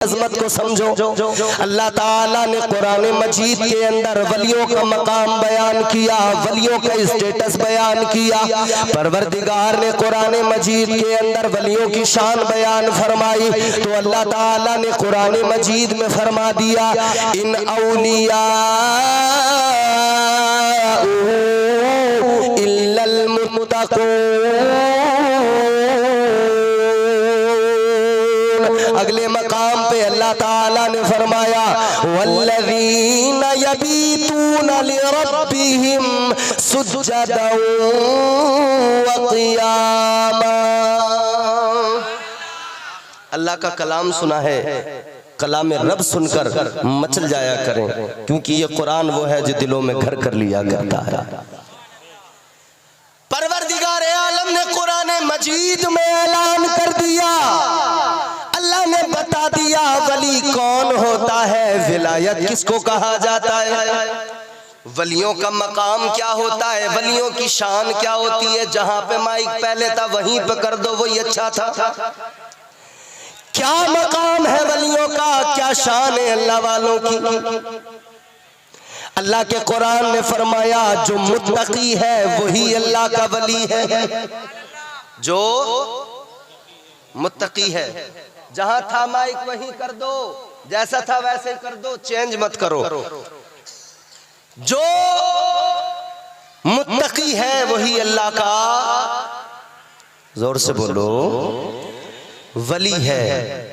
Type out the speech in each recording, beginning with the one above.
अजमत को समझो। अल्लाह ताला ने कुरान मजीद के अंदर वलियों का मकाम बयान किया, वलियों का स्टेटस बयान किया। परवरदिगार ने कुरान मजीद के अंदर वलियों की शान बयान फरमाई, तो अल्लाह ताला ने कुरान मजीद में फरमा दिया, इन औलिया इल्लल मुत्तक़ून। अगले मकाम पे अल्लाह ताला ने फरमाया, वल्लज़ीना यबीतूना लिरब्बिहिम सुज्जदन व क़ियामा। अल्लाह का कलाम सुना है, कलाम रब सुनकर मचल जाया करें, क्योंकि ये कुरान वो है जो दिलों में घर कर लिया करता है। परवरदिगार आलम ने कुरान मजीद में ऐलान कर दिया, अल्लाह ने बता दिया वली कौन होता है, विलायत किसको कहा जाता है, वलियों का मकाम क्या होता है, वलियों की शान क्या होती है। जहां पे माइक पहले था वहीं पे कर दो, वही अच्छा था। क्या मकाम है वलियों का, क्या शान है अल्लाह वालों की। अल्लाह के कुरान ने फरमाया, जो मुत्तकी है वही अल्लाह का वली है। जो मुत्तकी है, जहां था माइक वहीं कर दो, जैसा था वैसे कर दो, चेंज मत करो। जो मुत्तकी है वही अल्लाह का, जोर से बोलो, वली है।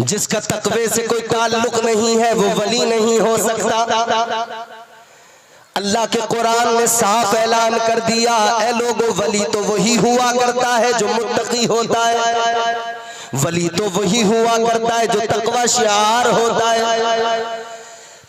जिसका तकवे से कोई ताल्लुक नहीं है वो वली नहीं हो सकता। अल्लाह के कुरान ने साफ ऐलान कर दिया, ऐ लोगों, वली तो वही हुआ करता है जो मुत्तकी होता है, वली तो वही हुआ करता है जो तकवा शिआर होता है।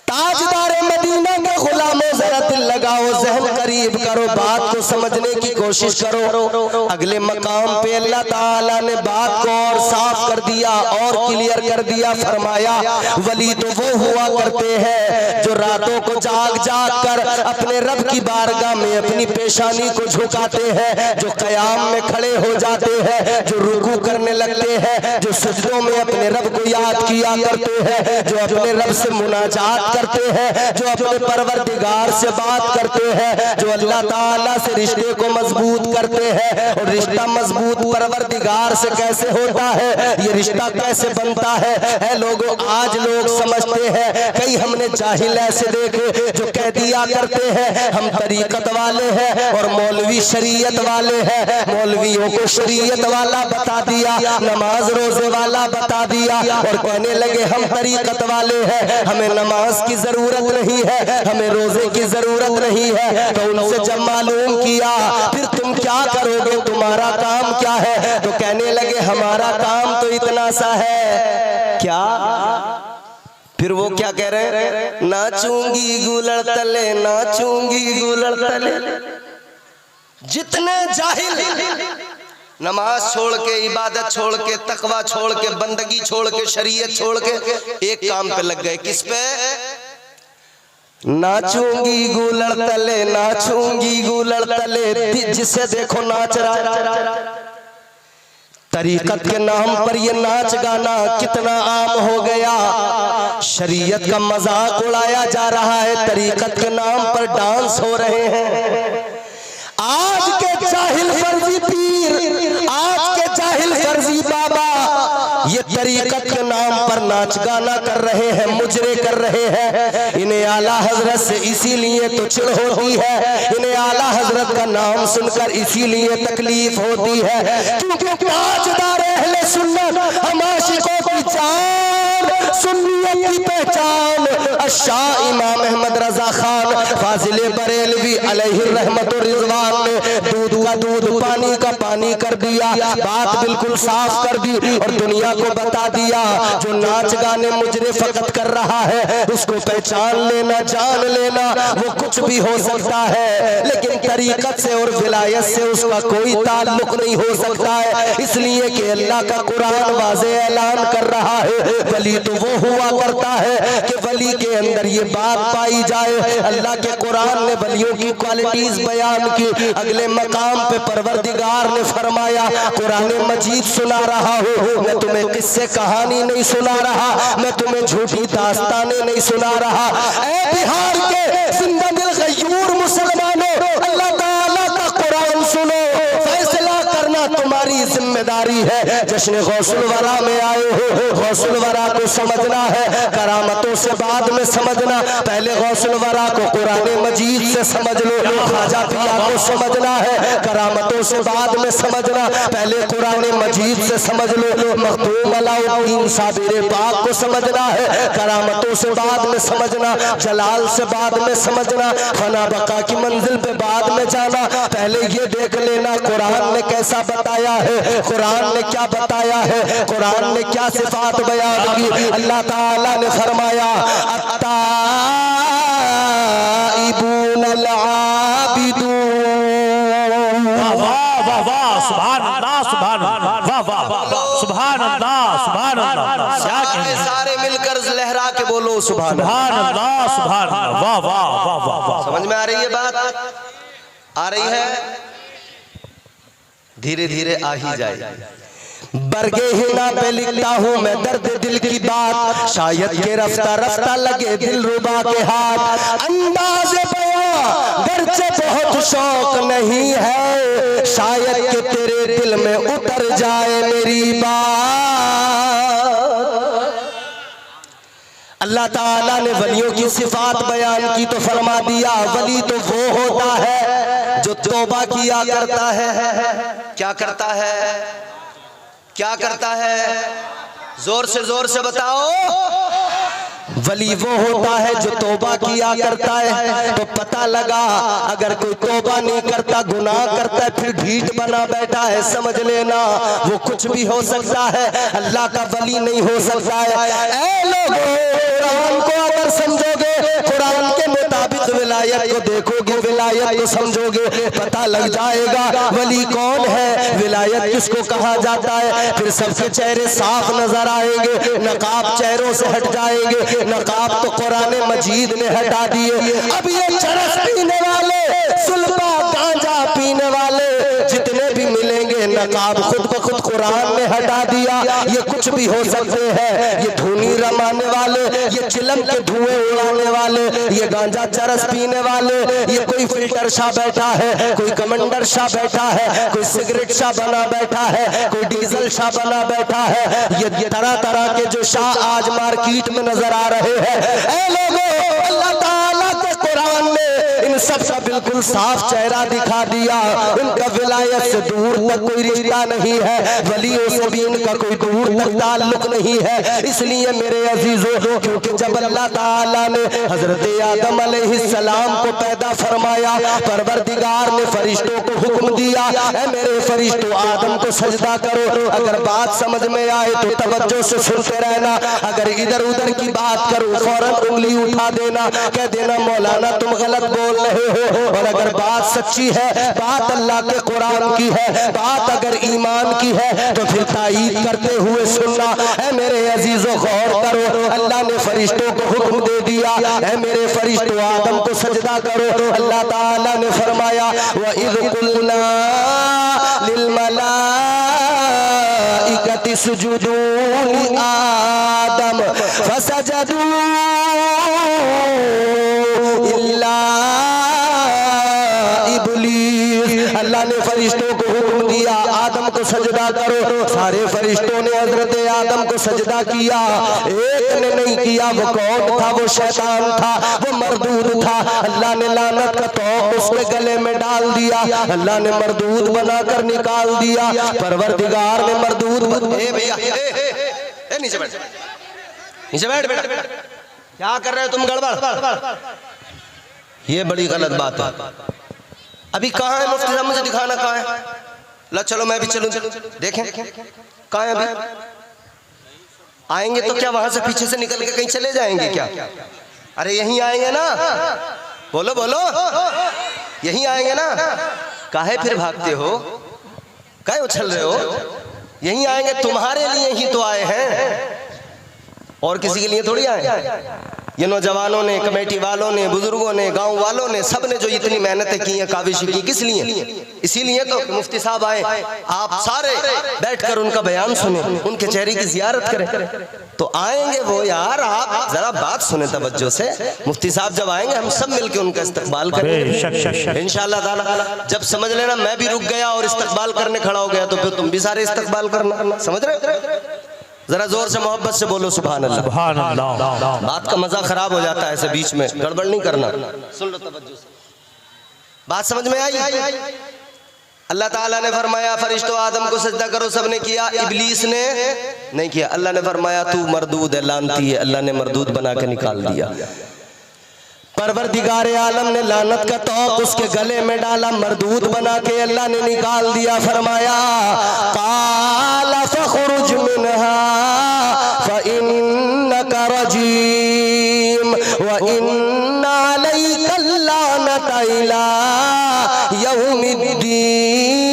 ताजदार मदीना के गुलामों, जरा दिल लगाओ, जहन करीब करो, बात को समझने की कोशिश करो। अगले मकाम पे अल्लाह ताला ने बात को और साफ कर दिया और क्लियर कर दिया, फरमाया वली तो वो हुआ करते हैं जो रातों को जाग जाग कर अपने रब की बारगाह में अपनी पेशानी को झुकाते हैं, जो कयाम में खड़े हो जाते हैं, जो रुकू करने लगते हैं, जो सजदों में अपने रब को याद किया करते हैं, जो अपने रब से मुनाजात करते हैं, जो अपने परवरदिगार से बात करते हैं, जो अल्लाह ताला से रिश्ते को मजबूत करते हैं। और रिश्ता मजबूत परवरदिगार से कैसे होता है, ये रिश्ता कैसे बनता है लोगों, आज लोग समझते हैं। कई हमने जाहिल ऐसे देखे जो कह दिया करते हैं हम तरीकत वाले हैं और मौलवी शरीयत वाले हैं। मौलवियों को शरीयत वाला बता दिया, नमाज रोजे वाला बता दिया, और कहने लगे हम तरीकत वाले हैं, हमें नमाज की जरूरत नहीं है, हमें रोजे की जरूरत नहीं है। तो उनसे जब मालूम किया, फिर तुम क्या करोगे, तुम्हारा काम क्या है, तो कहने लगे हमारा काम तो इतना सा है। क्या? फिर वो क्या कह रहे हैं, नाचूंगी गुलड़ तले, नाचूंगी गुलड़ तले। जितने जाहिल नमाज छोड़ के, इबादत छोड़ के, तकवा छोड़ के, बंदगी छोड़ के, शरीयत छोड़ के एक काम पे लग गए, किस पे? नाचूंगी गुलड़ तले, नाचूंगी गुलड़ तले, जिसे देखो नाच रहा। तरीकत के नाम पर ये नाच गाना कितना आम हो गया, शरीयत का मजाक उड़ाया जा रहा है, तरीकत के नाम पर डांस हो रहे हैं। आज के जाहिल फर्जी पीर, आज के जाहिल फर्जी बाबा ये तरीकत के नाम पर नाच गाना कर रहे हैं, मुजरे कर रहे हैं। इन्हें आला हजरत से इसीलिए तो चिढ़ होती है, इन्हें आला हजरत का नाम सुनकर इसीलिए तकलीफ होती है, क्योंकि ताजदार अहले सुन्नत हम आशिकों की जान, सुन्नियत की पहचान शाह इमाम अहमद रजा खान फाजिले बरेलवी अलैहि रहमतुर रिजवान ने दूध का दूध, पानी का पानी कर दिया, बात बिल्कुल साफ कर दी और दुनिया को बता दिया, जो नाच गाने मुजरे फकत कर रहा है उसको पहचान लेना, जान लेना, वो कुछ भी हो सकता है, लेकिन तरीकत से और विलायत से उसका कोई ताल्लुक नहीं हो सकता है। इसलिए कि अल्लाह का कुरान वाज़े ऐलान कर रहा है, वली तो वो हुआ करता है कि वली के अंदर ये बात पाई जाए। अल्लाह के कुरान ने वलियों की क्वालिटीज बयान की। अगले मकाम पे परवरदिगार ने फरमाया, कुरान मजीद सुना रहा हूँ मैं तुम्हें, किस्से कहानी नहीं सुना रहा, मैं तुम्हें झूठी दास्तानें नहीं सुना रहा। ऐ बिहार के जिंदा दिल गयूर मुसलमानों, अल्लाह ताला का कुरान सुनो, फैसला करना तुम्हारी जिम्मेदारी है। जश्न गौसुल वरा में आए हो, गौसुल वरा को समझना है, करामतों से बाद में समझना, पहले गौसुल वरा को कुरान मजीद से समझ लो। ख्वाजा पिया को समझना है, करामतों से बाद में समझना, पहले कुरान मजीद से समझ लो। मखदूम अलाउद्दीन साबिर पाक को समझना है, करामतों से बाद में समझना, जलाल से बाद में समझना, फना बका की मंजिल पे बाद में जाना। पहले ये देख लेना कुरान ने कैसा बताया है, कुरान ने क्या बताया है, कुरान ने क्या सिफात बयान की। अल्लाह ताला ने फरमाया, अत्ताइबून अल-आबिदून। वाह वाह वाह, सुभान अल्लाह, सुभान अल्लाह, वाह वाह, सुभान अल्लाह, सुभान अल्लाह। सारे मिलकर लहरा के बोलो सुभान अल्लाह, सुभान अल्लाह, वाह वाह वाह वाह। समझ में आ रही है बात? आ रही है? धीरे धीरे आ ही जाए। बरगे हिना पे लिखता हूँ मैं दर्द दिल की बात, शायद के रफ्ता रफ्ता लगे दिल रुबा के हाथ। अंदाज बयां गर्चे बहुत शौक नहीं है, शायद के तेरे दिल में उतर जाए मेरी बात। अल्लाह ताला ने वलियों की सिफात बयान की तो फरमा दिया, वली तो वो होता है जो तौबा किया करता है। क्या करता है? क्या करता है? जोर से बताओ। वली वो होता है जो तौबा किया करता है। तो पता लगा अगर कोई तौबा नहीं करता, गुनाह करता है, फिर ढीठ बना बैठा है, समझ लेना वो कुछ भी हो सकता है, अल्लाह का वली नहीं हो सकता है। ऐ लोगों, कुरान को अगर समझोगे, कुरान के मुताबिक विलायत को देखोगे, विलायत को समझोगे, पता लग जाएगा वली कौन है, विलायत किसको कहा जाता है। फिर सबके चेहरे साफ नजर आएंगे, नकाब चेहरों से हट जाएंगे। नकाब तो कुरान मजीद ने हटा दिए। अब ये चरस पीने वाले, सुल्फा गांजा पीने वाले जितने भी मिलेंगे, नकाब खुद ब खुद कुरान ने हटा दिया। ये कुछ भी हो सकते हैं, ये धुनी रमाने वाले, ये चिलम के धुएं उड़ाने वाले, ये गांजा चरस पीने वाले, ये कोई फिल्टर शाह बैठा है, कोई कमांडर शाह बैठा है, कोई सिगरेट शाह बना बैठा है, कोई डीजल शाह बना बैठा है। ये तरह तरह के जो शाह आज मार्केट में नजर आ रहे हैं। ऐ लोगों, अल्लाह ताला के कुरान ने इन सब का बिल्कुल साफ चेहरा दिखा दिया। इनका विलायत से दूर तक कोई रिश्ता नहीं है, वलियों से भी इनका कोई दूर तक ताल्लुक नहीं है। इसलिए मेरे अजीजों, क्योंकि जब अल्लाह ताला ने हजरत आदम अलैहिस्सलाम को पैदा फरमाया, परवरदिगार ने फरिश्तों को हुक्म दिया, ऐ मेरे फरिश्तों आदम को सजदा करो। अगर बात समझ में आए तो तवज्जो से सुनते रहना, अगर इधर उधर की बात करूं फौरन उंगली उठा देना, कह देना मौलाना तुम गलत बोल रहे हो। और अगर बात सच्ची है, बात अल्लाह के कुरान की है, बात अगर ईमान की है, तो फिर ताईद करते हुए सुनना। ऐ मेरे अजीजों गौर करो, अल्लाह ने फरिश्तों को हुक्म दे दिया, ऐ मेरे फरिश्तों आदम को सजदा करो। अल्लाह ताला ने फरमाया, व इज़ कुल्ना लिल मलाइकति सुजुदू लि आदम फसजदू इल्ला इब्लीस। अल्लाह ने फरिश्तों को हुक्म दिया आदम को सजदा करो। सारे फरिश्तों ने हजरत आदम को सजदा किया, एक ने नहीं किया। वो कौन था? वो शैतान था, वो मरदूद था। अल्लाह ने लानत का तौक उसके गले में डाल दिया, अल्लाह ने मरदूद बनाकर निकाल दिया। परवरदिगार ने मरदूद नीचे बैठ, नीचे बैठ बेटा। क्या कर रहे हो तुम? गड़बड़, ये बड़ी गलत बात है। अभी कहाँ है मुफ्ती साहब? मुझे दिखाना कहाँ है। ला चलो मैं भी चलूं, देखें कहाँ है अभी। आएंगे तो क्या वहां से पीछे से निकल के कहीं चले जाएंगे क्या? अरे यहीं आएंगे ना, बोलो बोलो, यहीं आएंगे ना। काहे फिर भागते हो, काहे उछल रहे हो? यहीं आएंगे, तुम्हारे लिए ही तो आए हैं। और किसी के लिए थोड़ी आए। ये नौजवानों ने, कमेटी वालों ने, बुजुर्गों ने, गांव वालों ने, सब ने जो इतनी मेहनतें की हैं, काविश की, किस लिए? इसीलिए तो मुफ्ती साहब आए, आप सारे बैठकर उनका बयान सुने, उनके चेहरे की जियारत करें। तो आएंगे वो यार, आप जरा बात सुने तवज्जो से। मुफ्ती साहब जब आएंगे हम सब मिलकर उनका इस्तकबाल करेंगे इंशाअल्लाह ताला। जब समझ लेना मैं भी रुक गया और इस्तकबाल करने खड़ा हो गया, तो फिर तुम भी सारे इस्तकबाल करना। समझ रहे हो? जरा जोर से मोहब्बत से बोलो सुभान अल्लाह। सुभान अल्लाह। बात का मजा खराब हो जाता है ऐसे बीच में, गड़बड़ नहीं करना। सुन लो तवज्जो से, बात समझ में आई? अल्लाह ताला ने फरमाया फरिश्तों आदम को सजदा करो, सबने किया, इब्लीस ने नहीं किया। अल्लाह ने फरमाया तू मरदूद है, लानती है। अल्लाह ने मरदूद बना के निकाल दिया। परवरदिगार आलम ने लानत का तौक उसके गले में डाला, मरदूद बना के अल्लाह ने निकाल दिया। फरमाया काला फखरुज मिनहा फइन्नका रजीम व इन्ना अलैका लानता इला यौमिद्दीन।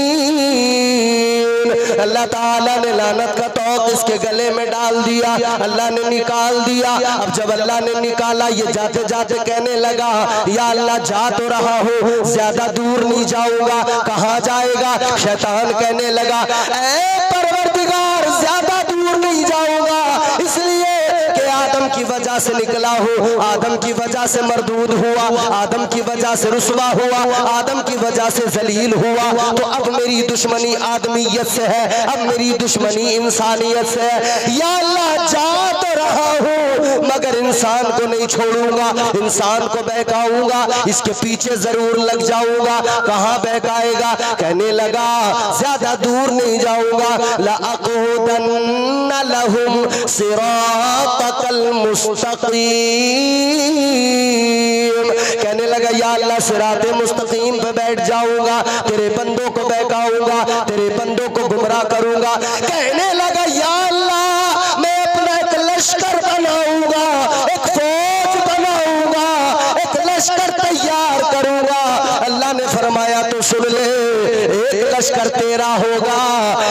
अल्लाह ताला ने लानत का तौक इसके गले में डाल दिया, अल्लाह ने निकाल दिया। अब जब अल्लाह ने निकाला, ये जाते जाते कहने लगा या अल्लाह जा तो रहा हूँ, ज्यादा दूर नहीं जाऊंगा। कहाँ जाएगा? शैतान कहने लगा ऐ परवरदिगार ज्यादा दूर नहीं जाऊंगा, इसलिए कि आदम की वजह से निकला हूँ, आदम की वजह से मरदूद हुआ, आदम की वजह से रुसवा हुआ, आदम की वजह से जलील हुआ। तो अब मेरी दुश्मनी आदमियत से है, अब मेरी दुश्मनी इंसानियत से है। या अल्लाह जा तो रहा हूँ मगर इंसान को नहीं छोड़ूंगा, इंसान को बहकाऊंगा, इसके पीछे जरूर लग जाऊंगा। कहाँ बहकाएगा? कहने लगा ज्यादा दूर नहीं जाऊंगा। लअक़उदन्न लहुम सिरातकल मुस्तक़ीम। कहने लगा या अल्लाह सिराते मुस्तकीम पे बैठ जाऊंगा, तेरे बंदों को बहकाऊंगा, तेरे बंदों को गुमराह करूंगा। कहने लगा या अल्लाह मैं अपना एक लश्कर बनाऊंगा, एक फौज बनाऊंगा, एक लश्कर तैयार करूंगा। अल्लाह ने फरमाया तो सुन ले, एक लश्कर तेरा होगा,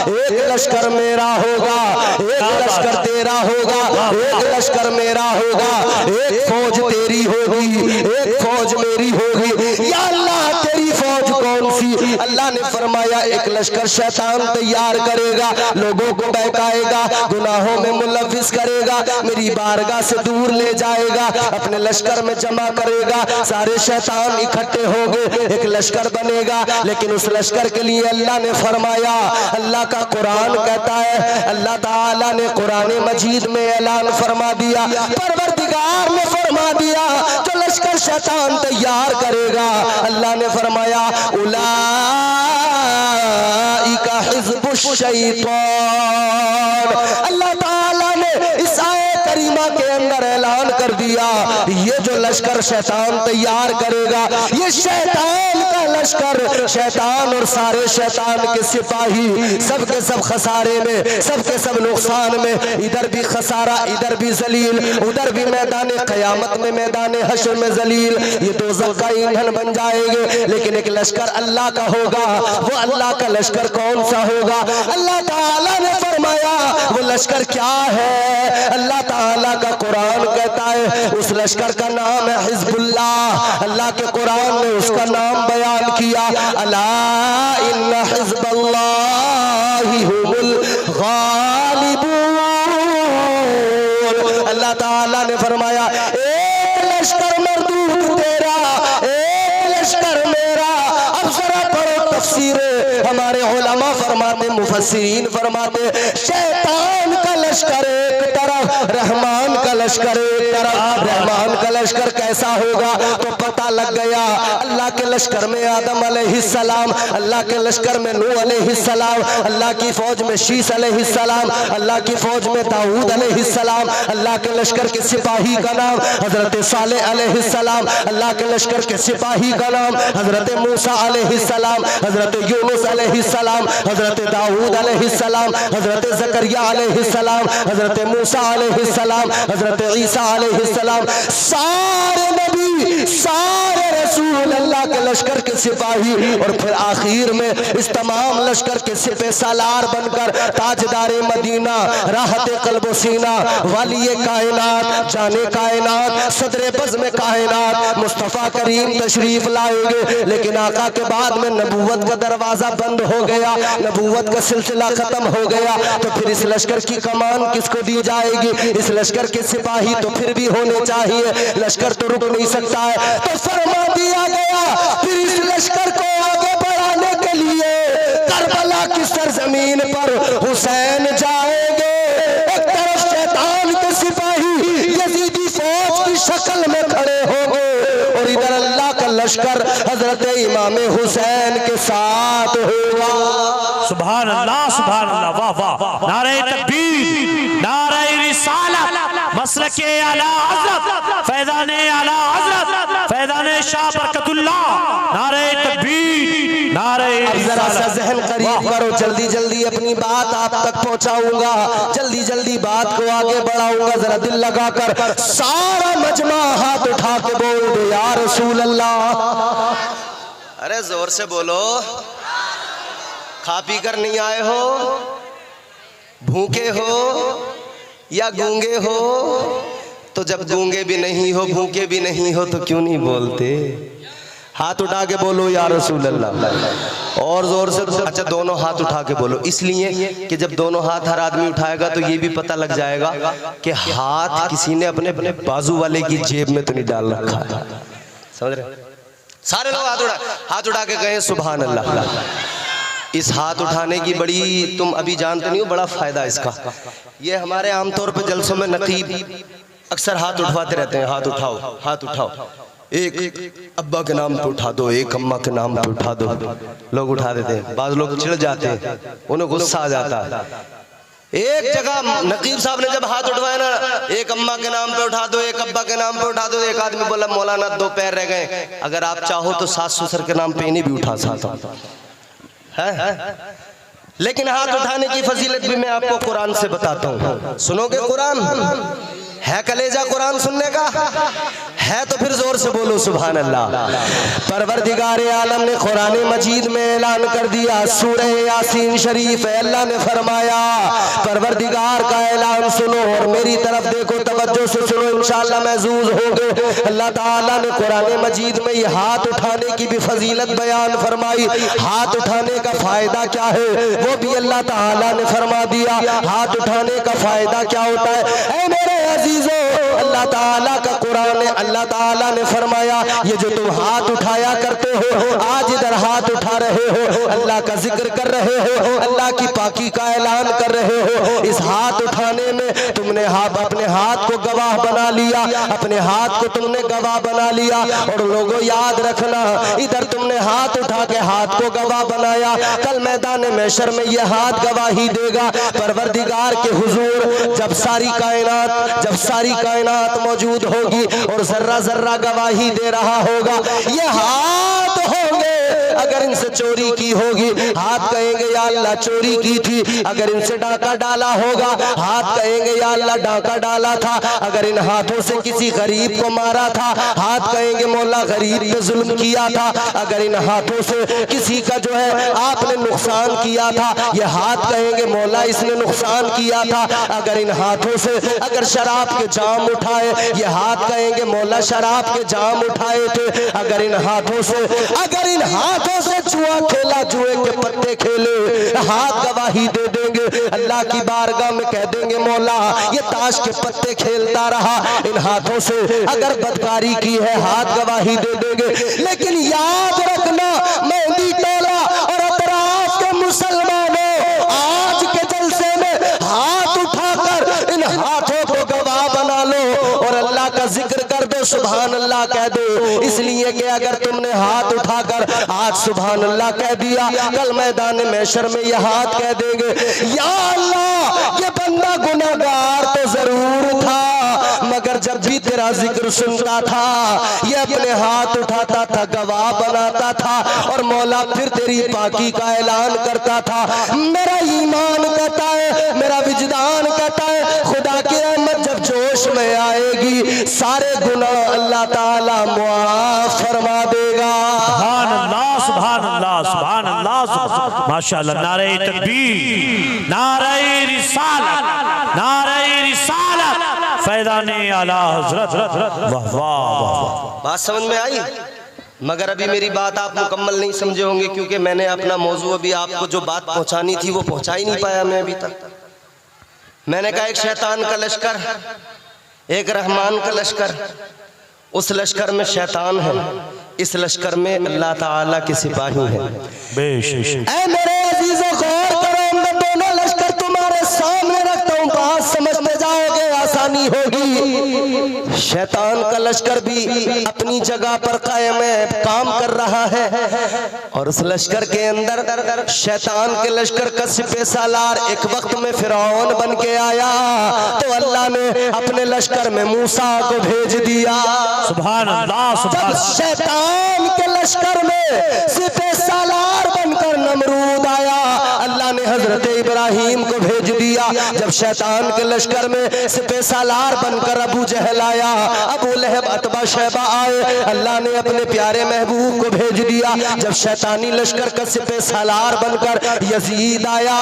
एक लश्कर मेरा होगा, एक लश्कर तेरा होगा, एक लश्कर मेरा होगा, एक फौज तेरी होगी, एक फौज मेरी होगी। या अल्लाह तेरी फौज कौन सी? अल्लाह ने फरमाया एक लश्कर शैतान तैयार करेगा, लोगों को बहकाएगा, गुनाहों में मुलव्विस करेगा, मेरी बारगाह से दूर ले जाएगा, अपने लश्कर में जमा करेगा, सारे शैतान इकट्ठे होंगे, एक लश्कर बनेगा। लेकिन उस लश्कर के लिए अल्लाह ने फरमाया, अल्लाह का कुरान कहता है, अल्लाह ताला ने कुरान मजीद में ऐलान फरमा दिया, परवरदिगार ने फरमा दिया जो लश्कर शैतान तैयार करेगा, अल्लाह ने फरमाया उलाइका हिज़्बुश शैतान। अल्लाह ताला ने इस आयत करीमा के अंदर ऐलान कर दिया ये जो लश्कर शैतान तैयार करेगा, ये शैतान का लश्कर, शैतान और सारे शैतान के सिपाही सब के सब खसारे में, सब के सब नुकसान में, इधर भी खसारा, इधर भी जलील, उधर भी मैदान क़यामत में, मैदान हश्र में जलील। ये दोज़ख का ईंधन बन जाएंगे। लेकिन एक लश्कर अल्लाह का होगा, वो अल्लाह का लश्कर कौन सा होगा? अल्लाह ताला ने फरमाया वो लश्कर क्या है? अल्लाह ताला का कुरान कहता है उस लश्कर का नाम है हिज़्बुल्लाह। अल्लाह के कुरान ने उसका नाम बयान किया, अला इन्ना हिज़्बल्लाहि हुमुल गालिबून। अल्लाह ताला ने फरमाया एक लश्कर मरदूद तेरा, एक लश्कर मेरा। अब जरा पढ़ो तफसीरे, हमारे उलमा फरमाते, मुफस्सिरीन फरमाते शैतान का लश्कर एक तरफ, रहमान का लश्कर एक तरफ। रहमान का लश्कर कैसा होगा? तो पता लग गया। अल्लाह के लश्कर में आदम अलैहिस्सलाम, अल्लाह के लश्कर में नूह अलैहिस्सलाम, अल्लाह की फौज में शीस अलैहिस्सलाम, अल्लाह की फौज में दाऊद अलैहिस्सलाम, अल्लाह के लश्कर के सिपाही का नाम हजरत सालेह अलैहिस्सलाम, अल्लाह के लश्कर के सिपाही का नाम हजरत मूसा अलैहिस्सलाम, हजरत यूनुस अलैहिस्सलाम, हजरत दाऊद अलैहिस्सलाम, हजरत ज़करिया अलैहिस्सलाम, हजरत मूसा अलैहिस्सलाम, हजरत हजरत ईसा अलैहिस्सलाम, सारे नबी, सारे रसूल अल्लाह के लश्कर के सिपाही, और फिर आखिर में इस तमाम लश्कर के सिपह सालार बनकर ताजदार मदीना, राहत क़ल्ब सीना, वाली कायनात, जाने कायनात, सदर बज़्म कायनात मुस्तफ़ा करीम तशरीफ लाएंगे। लेकिन आका के बाद में नबूवत का दरवाजा बंद हो गया, नबूवत का सिलसिला खत्म हो गया, तो फिर इस लश्कर की कमान किसको दी जाएगी? इस लश्कर के सिपाही तो फिर भी होने चाहिए, लश्कर तो रुक नहीं सकता है। तो फरमा दिया गया फिर इस लश्कर को आगे बढ़ाने के लिए करबला की सरजमीन पर हुसैन जाएंगे। एक तरफ शैतान के सिपाही यजीदी फौज की शक्ल में खड़े होंगे, और इधर अल्लाह का लश्कर हजरत इमाम हुसैन के साथ होगा। सुभान अल्लाह, सुभान अल्लाह, वाह वाह, नारे तकबीर, नारे रिसालत, मसलके आला हज़रत, फैज़ाने आला हज़रत, फैज़ाने शाह बरकतुल्लाह, नारे तकबीर, नारे अब जरा सा जहन करीब करो, जल्दी जल्दी अपनी बात आप तक पहुंचाऊंगा, जल्दी जल्दी बात को आगे बढ़ाऊंगा। जरा दिल लगाकर सारा मजमा हाथ उठा के बोल दो या रसूल अल्लाह। अरे जोर से बोलो। खा पी कर नहीं आए हो, भूखे हो या गूंगे हो? तो जब गूंगे भी नहीं हो, भूखे भी नहीं हो, तो क्यों नहीं बोलते? हाथ उठा के बोलो या रसूल अल्लाह, और जोर से। अच्छा, दोनों हाथ उठा के बोलो, इसलिए कि जब दोनों हाथ हर आदमी उठाएगा तो ये भी पता लग जाएगा कि हाथ किसी ने अपने अपने बाजू वाले की जेब में तो नहीं डाल रखा है। समझ रहे? सारे लोग हाथ उठा के कहें सुभान अल्लाह। इस हाथ उठाने की बड़ी, तुम अभी जानते नहीं हो, बड़ा फायदा इसका। ये हमारे आमतौर पर जलसों में नकीब अक्सर हाथ उठवाते रहते हैं, हाथ उठाओ, हाथ उठाओ, एक अब्बा के नाम पे उठा दो, एक अम्मा के नाम पे उठा दो। लोग उठा देते हैं, बाज लोग चिढ़ जाते हैं, उन्हें गुस्सा आ जाता है। एक जगह नकीब साहब ने जब हाथ उठवाया ना, एक अम्मा के नाम पे उठा दो, एक अब्बा के नाम पे उठा दो, एक आदमी बोला मौलाना 2 पैर रह गए, अगर आप चाहो तो सास ससुर के नाम पे इन्हें भी उठा सकता है। लेकिन हाथ उठाने की फजीलत भी मैं आपको कुरान से बताता हूँ। सुनोगे कुरान? है कलेजा कुरान सुनने का? है तो फिर जोर से बोलो सुभान अल्लाह। परवरदिगार आलम ने कुरान मजीद में ऐलान कर दिया, सूरह यासीन शरीफ है, अल्लाह ने फरमाया, परवरदिगार का ऐलान सुनो और मेरी तरफ देखो, तवज्जो से सुनो, इंशाअल्लाह महजूज होगे। अल्लाह ताला ने कुरान मजीद में ये हाथ उठाने की भी फजीलत बयान फरमाई। हाथ उठाने का फायदा क्या है वो भी अल्लाह ताला ने फरमा दिया। हाथ उठाने का फायदा क्या होता है? ऐ मेरे अजीजों, अल्लाह ताला का कुरान है, अल्लाह ताला ने फरमाया, ये जो तुम हाथ उठाया करते हो, आज इधर हाथ उठा रहे हो, अल्लाह का जिक्र कर रहे हो, अल्लाह की पाकी का ऐलान कर रहे हो, इस हाथ उठाने में तुमने अपने हाथ को गवाह बना लिया, अपने हाथ को तुमने गवाह बना लिया। और लोगों याद रखना, इधर तुमने हाथ उठा के हाथ को गवाह बनाया, कल मैदान महशर में ये हाथ गवाही देगा परवरदिगार के हुजूर। जब सारी कायनात मौजूद होगी और जर्रा जर्रा गवाही दे रहा होगा, ये हाथ होंगे अगर इनसे चोरी की होगी, हाथ कहेंगे या अल्लाह चोरी की थी। अगर इनसे डाका डाला होगा, हाथ कहेंगे या अल्लाह डाका डाला था। अगर इन हाथों से किसी गरीब को मारा था, हाथ कहेंगे मौला गरीब पे जुल्म किया था। अगर इन हाथों से किसी का जो है आपने नुकसान किया था, ये हाथ कहेंगे मौला इसने नुकसान किया था। अगर इन हाथों से अगर शराब के जाम उठाए, ये हाथ कहेंगे मौला शराब के जाम उठाए थे। अगर इन हाथों से जुआ खेला, जुए के पत्ते खेले, हाथ गवाही दे देंगे। अल्लाह की बारगाह में कह देंगे मौला ये ताश के पत्ते खेलता रहा। इन हाथों से अगर बदकारी की है, हाथ गवाही दे देंगे। लेकिन याद रखना मेहंदी टोला और अतराफ के मुसलमानों, आज के जलसे में हाथ उठाकर इन हाथों को गवाह बना लो और अल्लाह का जिक्र कर दो, सुभान अल्लाह कह दो। इसलिए कि अगर तुमने हाथ उठाकर आज सुभान अल्लाह कह दिया, कल मैदान महशर में यह हाथ कह देंगे या अल्लाह ये बंदा गुनाहगार तो जरूर था, मगर जब भी तेरा जिक्र सुनता था ये अपने हाथ उठाता था, गवाह बनाता था और मौला फिर तेरी पाकी का ऐलान करता था। मेरा ईमान कहता है, मेरा विजदान कहता है, खुदा की रहमत जब जोश में आएगी, सारे गुनाह अल्लाह ताला मुआफ फरमा देगा। सुभान अल्लाह, सुभान अल्लाह, सुभान अल्लाह, माशाअल्लाह। नारे तकबीर, नारे रिसालत, नारे रिसालत, फैज़ाने आला हज़रत। वाह वाह वाह। बात समझ में आई? मगर अभी मेरी बात आप मुकम्मल नहीं समझे होंगे, क्योंकि मैंने अपना मौजू अभी आपको जो बात पहुंचानी थी वो पहुंचा ही नहीं पाया मैं अभी तक। मैंने कहा एक शैतान का लश्कर, एक रहमान का लश्कर। उस लश्कर में शैतान है, इस लश्कर में अल्लाह ताला के सिपाही हैं। बेशक ऐ मेरे अजीजों, गौर करो, मैं दोनों लश्कर तुम्हारे सामने रखता हूँ, बात समझते जाओगे आसानी होगी। शैतान का लश्कर भी अपनी जगह पर कायम है, काम कर रहा है, और उस लश्कर के अंदर शैतान के लश्कर का सिपह सालार एक वक्त में फिरौन बन के आया, तो अल्लाह ने अपने लश्कर में मूसा को भेज दिया। सुभान अल्लाह, सुभान जब शैतान के लश्कर में सिपह सालार बनकर नमरूद आया, अल्लाह ने हजरत इब्राहीम को भेज दिया। जब शैतान के लश्कर में सिपह सालार बनकर अबू जहल आया, अबू लहब, अतबा, शैबा आए, अल्लाह ने अपने प्यारे महबूब को भेज दिया। जब शैतानी लश्कर का सिपह सालार बनकर यजीद आया,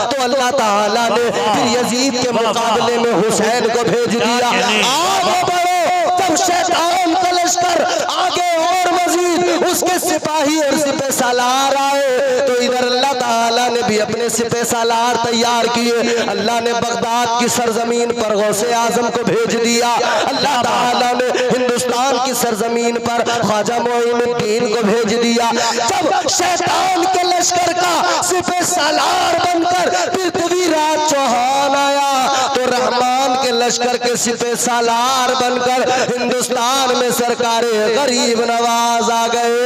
तो अल्लाह ताला ने फिर यजीद के मुकाबले में हुसैन को भेज दिया। आगे बढ़ो। जब शैतान का लश्कर आगे और मजीद उसके सिपाही और सिपह सालार आए, तो इधर अल्लाह ताला ने भी अपने सिपह सालार तैयार किए। अल्लाह ने बगदाद की सरजमीन पर गौसे आजम को भेज दिया। अल्लाह ताला ने हिंदुस्तान की सरजमीन पर ख्वाजा मोइनुद्दीन को भेज दिया। जब शैतान के लश्कर का सिपह सालार बनकर पृथ्वीराज चौहान आया, तो रहमान के लश्कर के सिपह सालार बनकर हिंदुस्तान में सरकारे गरीब नवाज आ गए।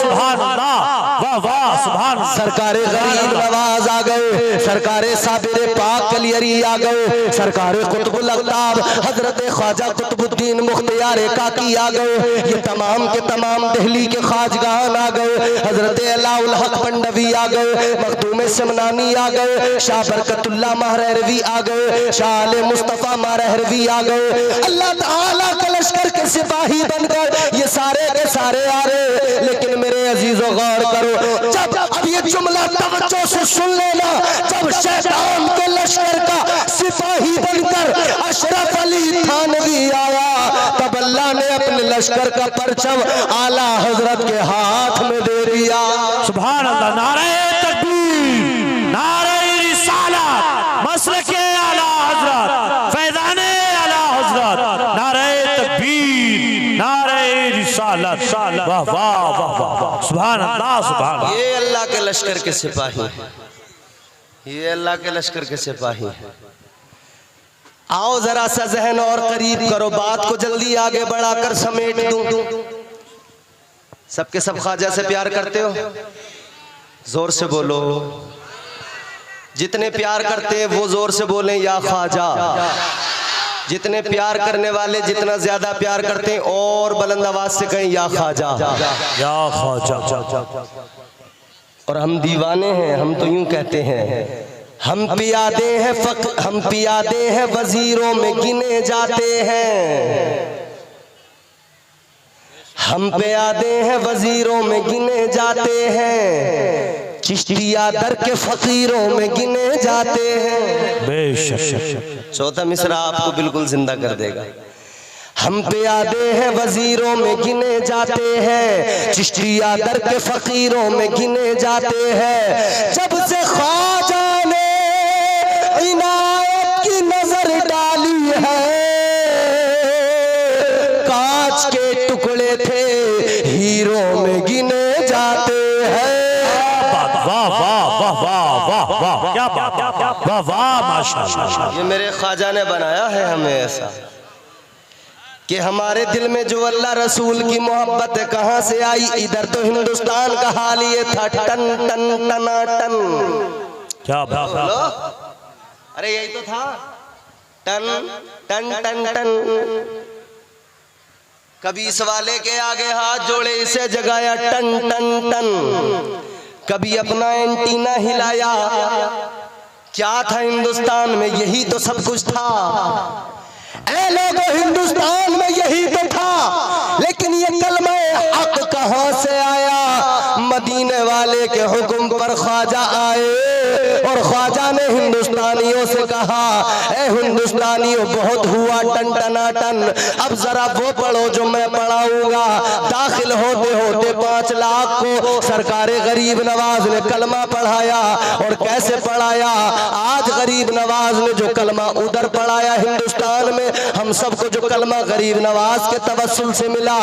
सुभान अल्लाह, वाह वाह, सुभान अल्लाह। सरकारे गरीब नवाज आ गए, सरकारे साबिर पाक कलियरी आ गए, सरकारे कुतुबुल अक़ताब हजरत ख्वाजा कुतुबुद्दीन मुख्तियार काकी आ गए। ये तमाम के तमाम दिल्ली के ख्वाजगान आ गए। हजरत अलाउल हक पंडवी आ गए, मखदूम शमनानी आ गए, शाह बरकतुल्लाह महरवी आ गए, शाह आले मुस्तफा महरवी आ गए। अल्लाह ताला के लश्कर के सिपाही बनकर ये सारे के सारे आ रहे। लेकिन मेरे अजीजों गौर करो, जब अब ये जुमला तवज्जो से सुन लेना, जब शैतान के लश्कर का सिपाही बनकर अशरफ अली थानवी आया, तब अल्लाह ने अपने लश्कर का परचम आला हजरत के हाथ में दे दिया। सुभान अल्लाह। नारे तकबीर, नारे रिसालत, मसलके आला हजरत, फैज़ाने आला हजरत, नारे तकबीर, नारे रिसालत। वाह वाह वाह वाह, सुभान अल्लाह, सुभान अल्लाह। ये अल्लाह के लश्कर के सिपाही हैं, ये अल्लाह के लश्कर के सिपाही हैं। आओ जरा सा जहन और करीब करो, बात को जल्दी आगे बढ़ाकर समेट दूं। सबके सब ख्वाजा से प्यार करते हो? जोर से बोलो। जितने प्यार करते हैं वो जोर से बोलें या ख्वाजा। जितने प्यार करने वाले जितना ज्यादा प्यार करते हैं और बुलंद आवाज से कहें या ख्वाजा, या ख्वाजा। और हम दीवाने हैं, हम तो यूं कहते हैं, हम पियादे हैं वजीरों में गिने जाते हैं। हम पियादे हैं वजीरों में गिने जाते हैं, चिश्तिया दर के फकीरों में गिने जाते हैं। बेशक। चौथा मिसरा आपको बिल्कुल जिंदा कर देगा। हम पियादे हैं वजीरों में गिने जाते हैं, चिश्तिया दर के फकीरों में गिने जाते हैं। जब से ख्वाजा ने इनायत की नजर डाली है, कांच के टुकड़े थे हीरो में गिने जाते हैं। वाह वाह वाह वाह वाह वाह, क्या बात, वाह वाह, माशाअल्लाह। ये मेरे ख्वाजा ने बनाया है हमें ऐसा कि हमारे दिल में जो अल्लाह रसूल की मोहब्बत है कहां से आई। इधर तो हिंदुस्तान का हाल ये था, टन टन टना टन। क्या बात, अरे यही तो था, टन टन टन टन। कभी इस वाले के आगे हाथ जोड़े इसे जगाया, टन टन टन। कभी अपना एंटीना हिलाया। क्या था हिंदुस्तान में? यही तो सब कुछ था। लोगों हिंदुस्तान में यही तो था, लेकिन ये कलमा हक कहां से आया? मदीने वाले के हुक्म पर ख्वाजा आए और ख्वाजा ने हिंदुस्तानियों से कहा, ए हिंदुस्तानियों बहुत हुआ टन टनाटन, अब जरा वो पढ़ो जो मैं पढ़ाऊंगा। दाखिल होते होते 5 लाख को सरकारे गरीब नवाज ने कलमा पढ़ाया। और कैसे पढ़ाया? आज गरीब नवाज ने जो कलमा उधर पढ़ाया हिंदुस्तान में, हम सबको जो कलमा गरीब नवाज के तवस्सुल से मिला,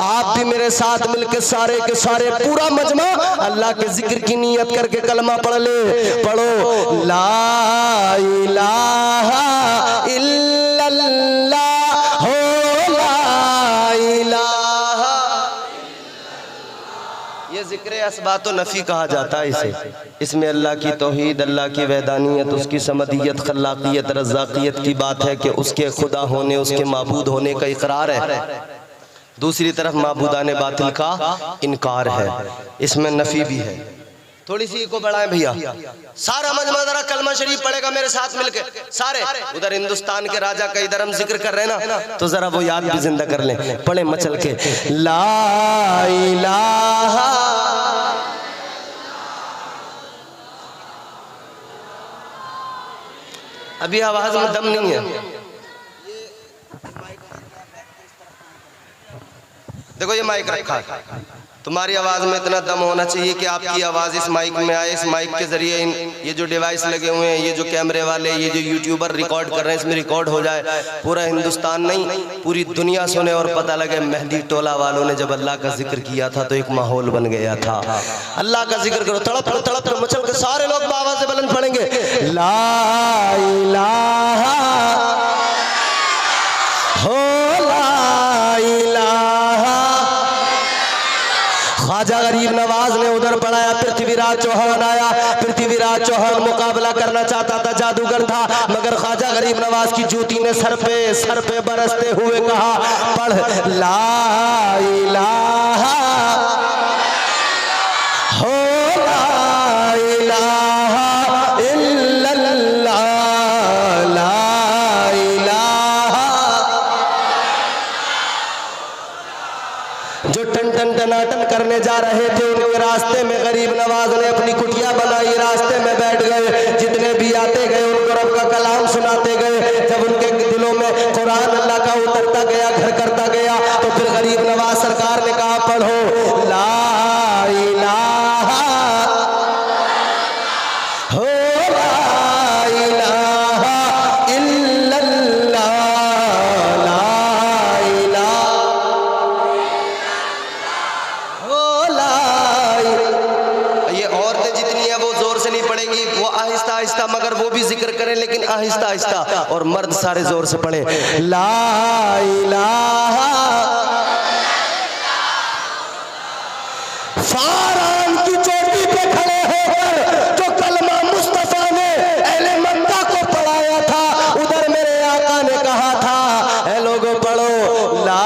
आप भी मेरे साथ मिलकर सारे के सारे पूरा मजमा अल्लाह के जिक्र की नियत करके कलमा पढ़ ले। पढ़ो ला इलाहा इल्लल्लाह हो, ला इलाहा। ये जिक्र असबात व नफी कहा जाता है इसे। इसमें अल्लाह की तौहीद, अल्लाह की वहदानियत, उसकी समदियत, खल्लाकियत, रज़ाकियत की बात है कि उसके खुदा होने, उसके माबूद होने का इकरार है। दूसरी तरफ माबूदाने बातिल का इनकार है। इसमें नफी भी है। थोड़ी सी को बढ़ाएं भैया, सारा मजमा जरा कलमा शरीफ पढ़ेगा मेरे साथ मिलके सारे। उधर हिंदुस्तान के राजा का इधर हम जिक्र कर रहे हैं ना, तो जरा वो याद भी जिंदा कर लें। पढ़े मचल के ला इलाहा। अभी आवाज में दम नहीं है। देखो ये माइक रखा है, तुम्हारी आवाज में इतना दम होना चाहिए कि आपकी आवाज इस माइक में आए। इस माइक के जरिए ये जो डिवाइस लगे हुए हैं, ये जो कैमरे वाले, ये जो यूट्यूबर रिकॉर्ड कर रहे हैं, इसमें रिकॉर्ड हो जाए। पूरा हिंदुस्तान नहीं, पूरी दुनिया सुने और पता लगे मेहंदी टोला वालों ने जब अल्लाह का जिक्र किया था तो एक माहौल बन गया था। अल्लाह का जिक्र करो, तड़प तड़प मचल के सारे लोग आवाज से बुलंद पढ़ेंगे ला इलाहा हो, ला इलाहा। ख्वाजा गरीब नवाज ने उधर पढ़ाया, पृथ्वीराज चौहान आया। पृथ्वीराज चौहान मुकाबला करना चाहता था, जादूगर था, मगर ख्वाजा गरीब नवाज की जूती ने सर पे बरसते हुए कहा, पढ़ ला इलाहा हो, ला इलाहा इल्लल्लाह, ला इलाहा। जो टन टन टनाटन करने जा रहे थे, उनके रास्ते में गरीब नवाज ने अपनी कुटिया बनाई, रास्ते में बैठ गए। जितने भी आते गए उनको रब का कलाम सुनाते गए। जब उनके दिलों में कुरान अल्लाह का उतरता गया, घर करता गया, तो फिर गरीब नवाज सरकार ने कहा, पढ़ो ला इलाहा हो, ला इलाहा इल्लल्लाह, ला इलाहा हो, ला। ये औरतें जितनी है वो जोर से नहीं पढ़ेंगी, वो आहिस्ता आहिस्ता, मगर वो भी जिक्र करें लेकिन आहिस्ता आहिस्ता। और मर्द सारे जोर से पढ़े ला इलाहा। फारान की चोटी पे खड़े होकर जो कलमा मुस्तफा ने अहले मक्का को पढ़ाया था, उधर मेरे आका ने कहा था, ए लोगों पढ़ो ला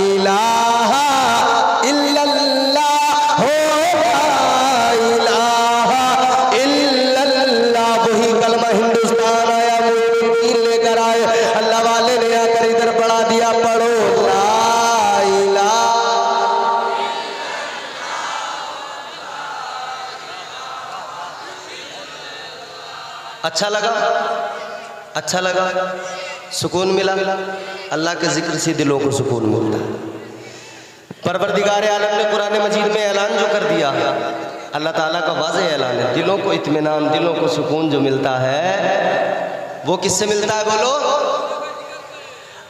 इलाहा इल्लल्लाह हो, ला इलाहा इल्लल्लाह। वही कलमा हिंदुस्तान आया, मुईनुद्दीन लेकर आए, अल्लाह वाले ने आकर इधर पढ़ा दिया, पढ़ो ला इलाहा। अच्छा लगा, अच्छा लगा, सुकून मिला। अल्लाह के जिक्र से दिलों को सुकून मिलता है। परवरदिगार आलम ने कुरान मजीद में ऐलान जो कर दिया, अल्लाह ताला का वाज़ेह ऐलान है, दिलों को इत्मीनान, दिलों को सुकून जो मिलता है वो किससे मिलता है? बोलो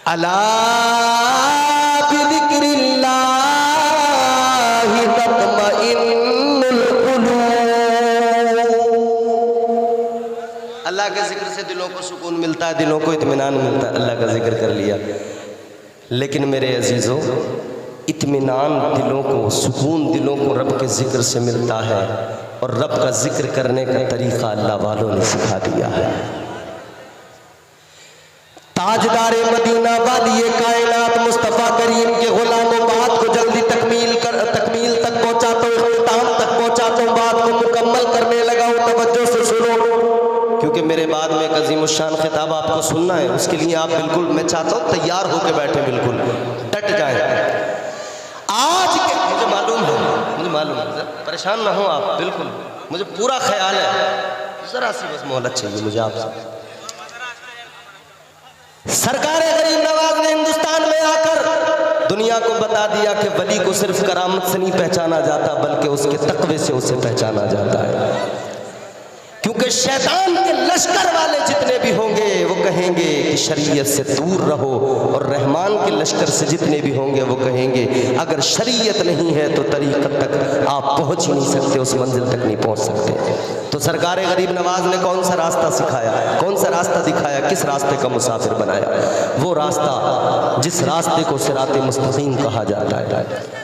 अला बिज़िक्रिल्लाह तत्मइन्नुल कुलूब। अल्लाह के जिक्र से दिलों को सुकून मिलता है, दिलों को इत्मीनान मिलता है। अल्लाह का जिक्र कर लिया, लेकिन मेरे अजीजों, इत्मीनान दिलों को, सुकून दिलों को रब के जिक्र से मिलता है, और रब का जिक्र करने का तरीका अल्लाह वालों ने सिखा दिया है। ताजदार मदीना वाली कायनात मुस्तफ़ा करीम के गुलामों, बात को जल्दी तकमील तक पहुँचाता हूँ, इख्तिताम तक पहुँचाता हूँ, बात को मुकम्मल करने लगा हूँ। तवज्जो से सुनो, क्योंकि मेरे बाद में एक अजीम अजीम शान खिताब आपको सुनना है, उसके लिए आप बिल्कुल, मैं चाहता हूँ तैयार होकर बैठे, बिल्कुल डट जाएं। आज के मुझे मालूम है, परेशान ना हो आप, बिल्कुल मुझे पूरा ख्याल है, जरा सी बस मोहलत चाहिए मुझे आपसे। सरकार गरीब नवाज ने हिंदुस्तान में आकर दुनिया को बता दिया कि वली को सिर्फ करामत से नहीं पहचाना जाता, बल्कि उसके तकवे से उसे पहचाना जाता है। क्योंकि शैतान के लश्कर वाले जितने भी होंगे वो कहेंगे कि शरीयत से दूर रहो, और रहमान के लश्कर से जितने भी होंगे वो कहेंगे अगर शरीयत नहीं है तो तरीक़त तक आप पहुंच ही नहीं सकते, उस मंजिल तक नहीं पहुंच सकते। तो सरकार गरीब नवाज ने कौन सा रास्ता सिखाया, कौन सा रास्ता दिखाया, किस रास्ते का मुसाफिर बनाया? वो रास्ता जिस रास्ते को सिराते मुस्तकीम कहा जाता है।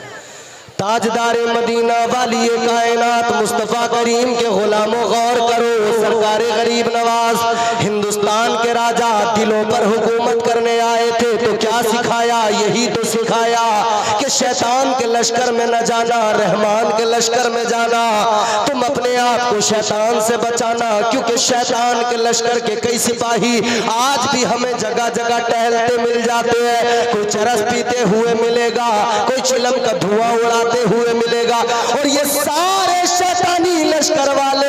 ताजदारे मदीना वाली कायनात मुस्तफ़ा करीम के गुलामों गौर करो, सरकार गरीब नवाज हिंदुस्तान के राजा दिलों पर हुकूमत करने आए थे, तो क्या सिखाया? यही तो सिखाया कि शैतान के लश्कर में न जाना, रहमान के लश्कर में जाना। तुम अपने आप को शैतान से बचाना, क्योंकि शैतान के लश्कर के कई सिपाही आज भी हमें जगह जगह टहलते मिल जाते हैं। कोई चरस पीते हुए मिलेगा, कोई चिलम का धुआं उड़ाते हुए मिलेगा, और ये सारे शैतानी लश्कर वाले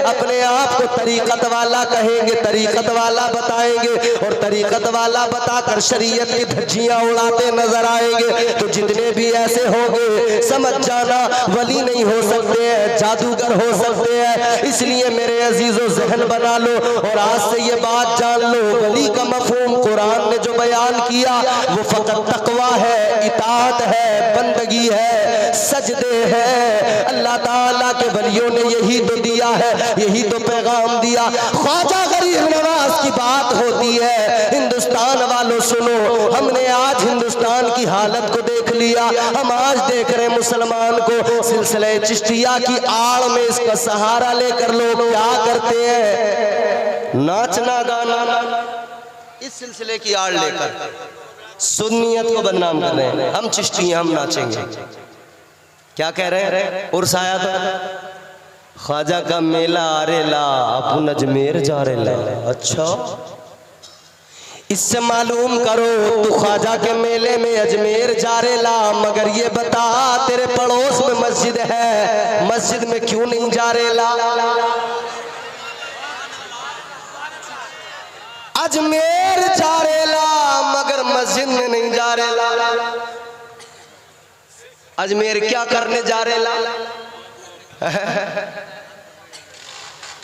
अपने आप को तरीक़त वाला कहेंगे, तरीक़त वाला बताएंगे, और तरीक़त वाला बताकर शरीयत की धज्जियां उड़ाते नजर आएंगे। तो जितने भी ऐसे होंगे समझ जाना वली नहीं हो सकते हैं, जादूगर हो सकते हैं। इसलिए मेरे अजीजों ज़हन बना लो और आज से ये बात जान लो, वली का मफ़हूम कुरान ने जो बयान किया वो फ़कत तक़वा है, इताअत है, बंदगी है, सजदे है। अल्लाह ताला के वलियों ने यही तो दिया है, यही तो पैगाम दिया। ख्वाजा गरीब नवाज की बात होती है, हिंदुस्तान वालों सुनो, हमने आज हिंदुस्तान की हालत को देख लिया। हम आज देख रहे मुसलमान को सिलसिले चिश्तिया की आड़ में इसका सहारा लेकर लोग क्या करते हैं, नाचना गाना, इस सिलसिले की आड़ लेकर सुन्नियत को बदनाम कर रहे हैं। हम चिश्ती, हम नाचेंगे। क्या कह रहे हैं? उर्स आया था, ख्वाजा का मेला आरेला, अपन अजमेर जा रेला। अच्छा, इससे मालूम करो तू ख्वाजा के मेले में अजमेर जा रेला, मगर ये बता तेरे पड़ोस में मस्जिद है, मस्जिद में क्यों नहीं जा रेला? अजमेर जा रेला मगर मस्जिद में नहीं जा रेला। अजमेर क्या करने जा रेला?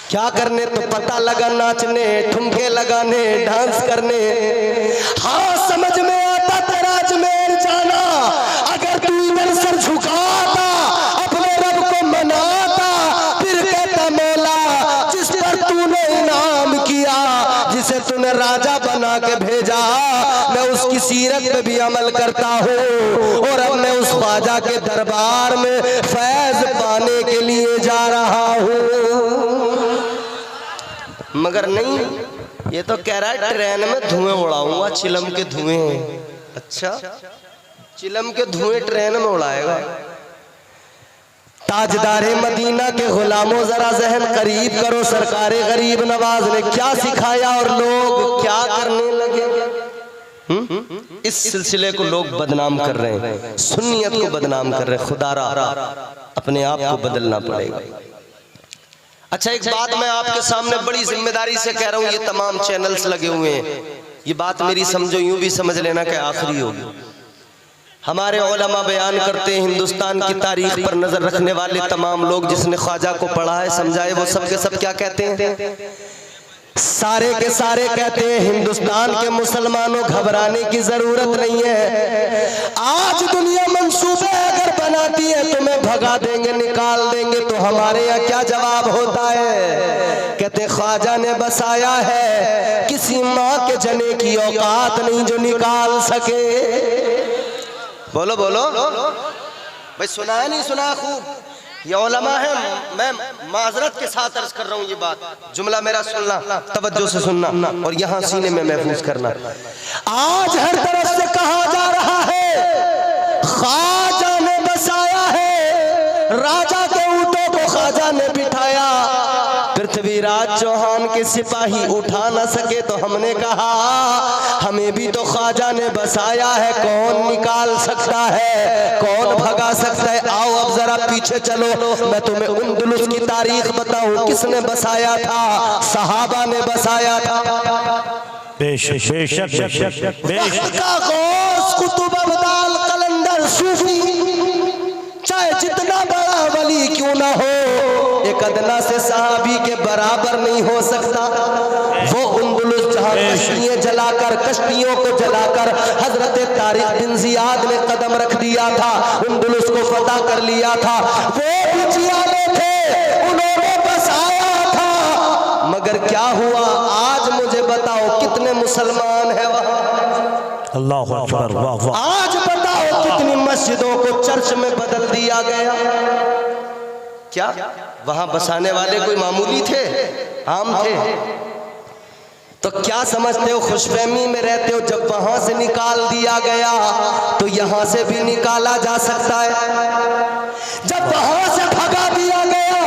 क्या करने? तो पता लगा नाचने, ठुमके लगाने, डांस करने। हाँ, समझ में आता तेरा अजमेर जाना, अगर तू इधर सर झुकाता, अपने रब को मनाता, फिर कहता मौला जिस पर तूने इनाम किया, जिसे तूने राजा बना के भेजा, मैं उसकी सीरत पे भी अमल करता हूँ, और अब मैं उस ख्वाजा के दरबार में फैज पाने के लिए जा रहा हूँ। मगर नहीं, ये तो कह रहा है ट्रेन में धुएं उड़ाऊंगा, चिलम के धुएं। अच्छा, चिलम के धुएं ट्रेन में उड़ाएगा? ताजदारे मदीना के गुलामों जरा जहन करीब करो, सरकारे गरीब नवाज ने क्या सिखाया और लोग क्या करने लगे। इस सिलसिले को लोग बदनाम कर रहे हैं, सुन्नियत को बदनाम कर रहे हैं। खुदारा अपने आप को बदलना पड़ेगा। अच्छा, एक बात मैं आपके सामने बड़ी जिम्मेदारी से कह रहा हूँ, ये तमाम चैनल्स लगे हुए हैं, ये बात मेरी समझो, यूं भी समझ लेना कि आखिरी होगी। हमारे उलमा बयान करते हैं, हिंदुस्तान की तारीख पर नजर रखने वाले तमाम लोग, जिसने ख्वाजा को पढ़ा है, समझाए, वो सब के सब क्या कहते हैं? सारे के सारे कहते हैं हिंदुस्तान के मुसलमानों घबराने की जरूरत नहीं है। आज दुनिया मंसूबे अगर बनाती है तुम्हें भगा देंगे, निकाल देंगे, तो हमारे यहाँ क्या जवाब होता है? कहते ख्वाजा ने बसाया है, किसी माँ के जने की औकात नहीं जो निकाल सके। बोलो बोलो भाई, सुनाया नहीं सुनाया? खूब, ये उलमा है, मैं माजरत के साथ अर्ज कर रहा हूँ ये बात, जुमला मेरा सुनना, तवज्जो से सुनना और यहाँ सीने में महफूज करना। आज हर तरफ से कहा जा रहा है ख्वाजा ने बसाया है, राजा के ऊँटों को ख्वाजा ने बिठाया, पृथ्वी पृथ्वीराज चौहान के सिपाही उठा न सके तो हमने कहा हमें भी तो ख्वाजा ने बसाया है, कौन निकाल सकता है, कौन भगा सकता है। आओ अब जरा पीछे चलो, मैं तुम्हें उंदुलुस की तारीख बताऊं, किसने बसाया था, सहाबा ने बसाया था। बेशक बेशक बेशक बेशक कुतुब अब्दाल कलंदर सूफी चाहे जितना बड़ा वली क्यों ना हो, एक अदना से सहाबी के बराबर नहीं हो सकता। वो उंदुलुस जहां कश्तियों को जलाकर हजरत तारिक बिन जियाद ने कदम रख दिया था, उंदुलुस को फतह कर लिया था, वो जियाले थे, उन्होंने बसाया था। मगर क्या हुआ, आज मुझे बताओ कितने मुसलमान हैं वहां? अल्लाहु अकबर, वाह वाह। आज बताओ कितनी मस्जिदों को चर्च में बदल दिया गया। क्या वहां बसाने वाले कोई मामूली थे, आम थे? तो क्या समझते हो, खुशफहमी में रहते हो? जब वहां से निकाल दिया गया तो यहां से भी निकाला जा सकता है। जब वहां से भगा दिया गया,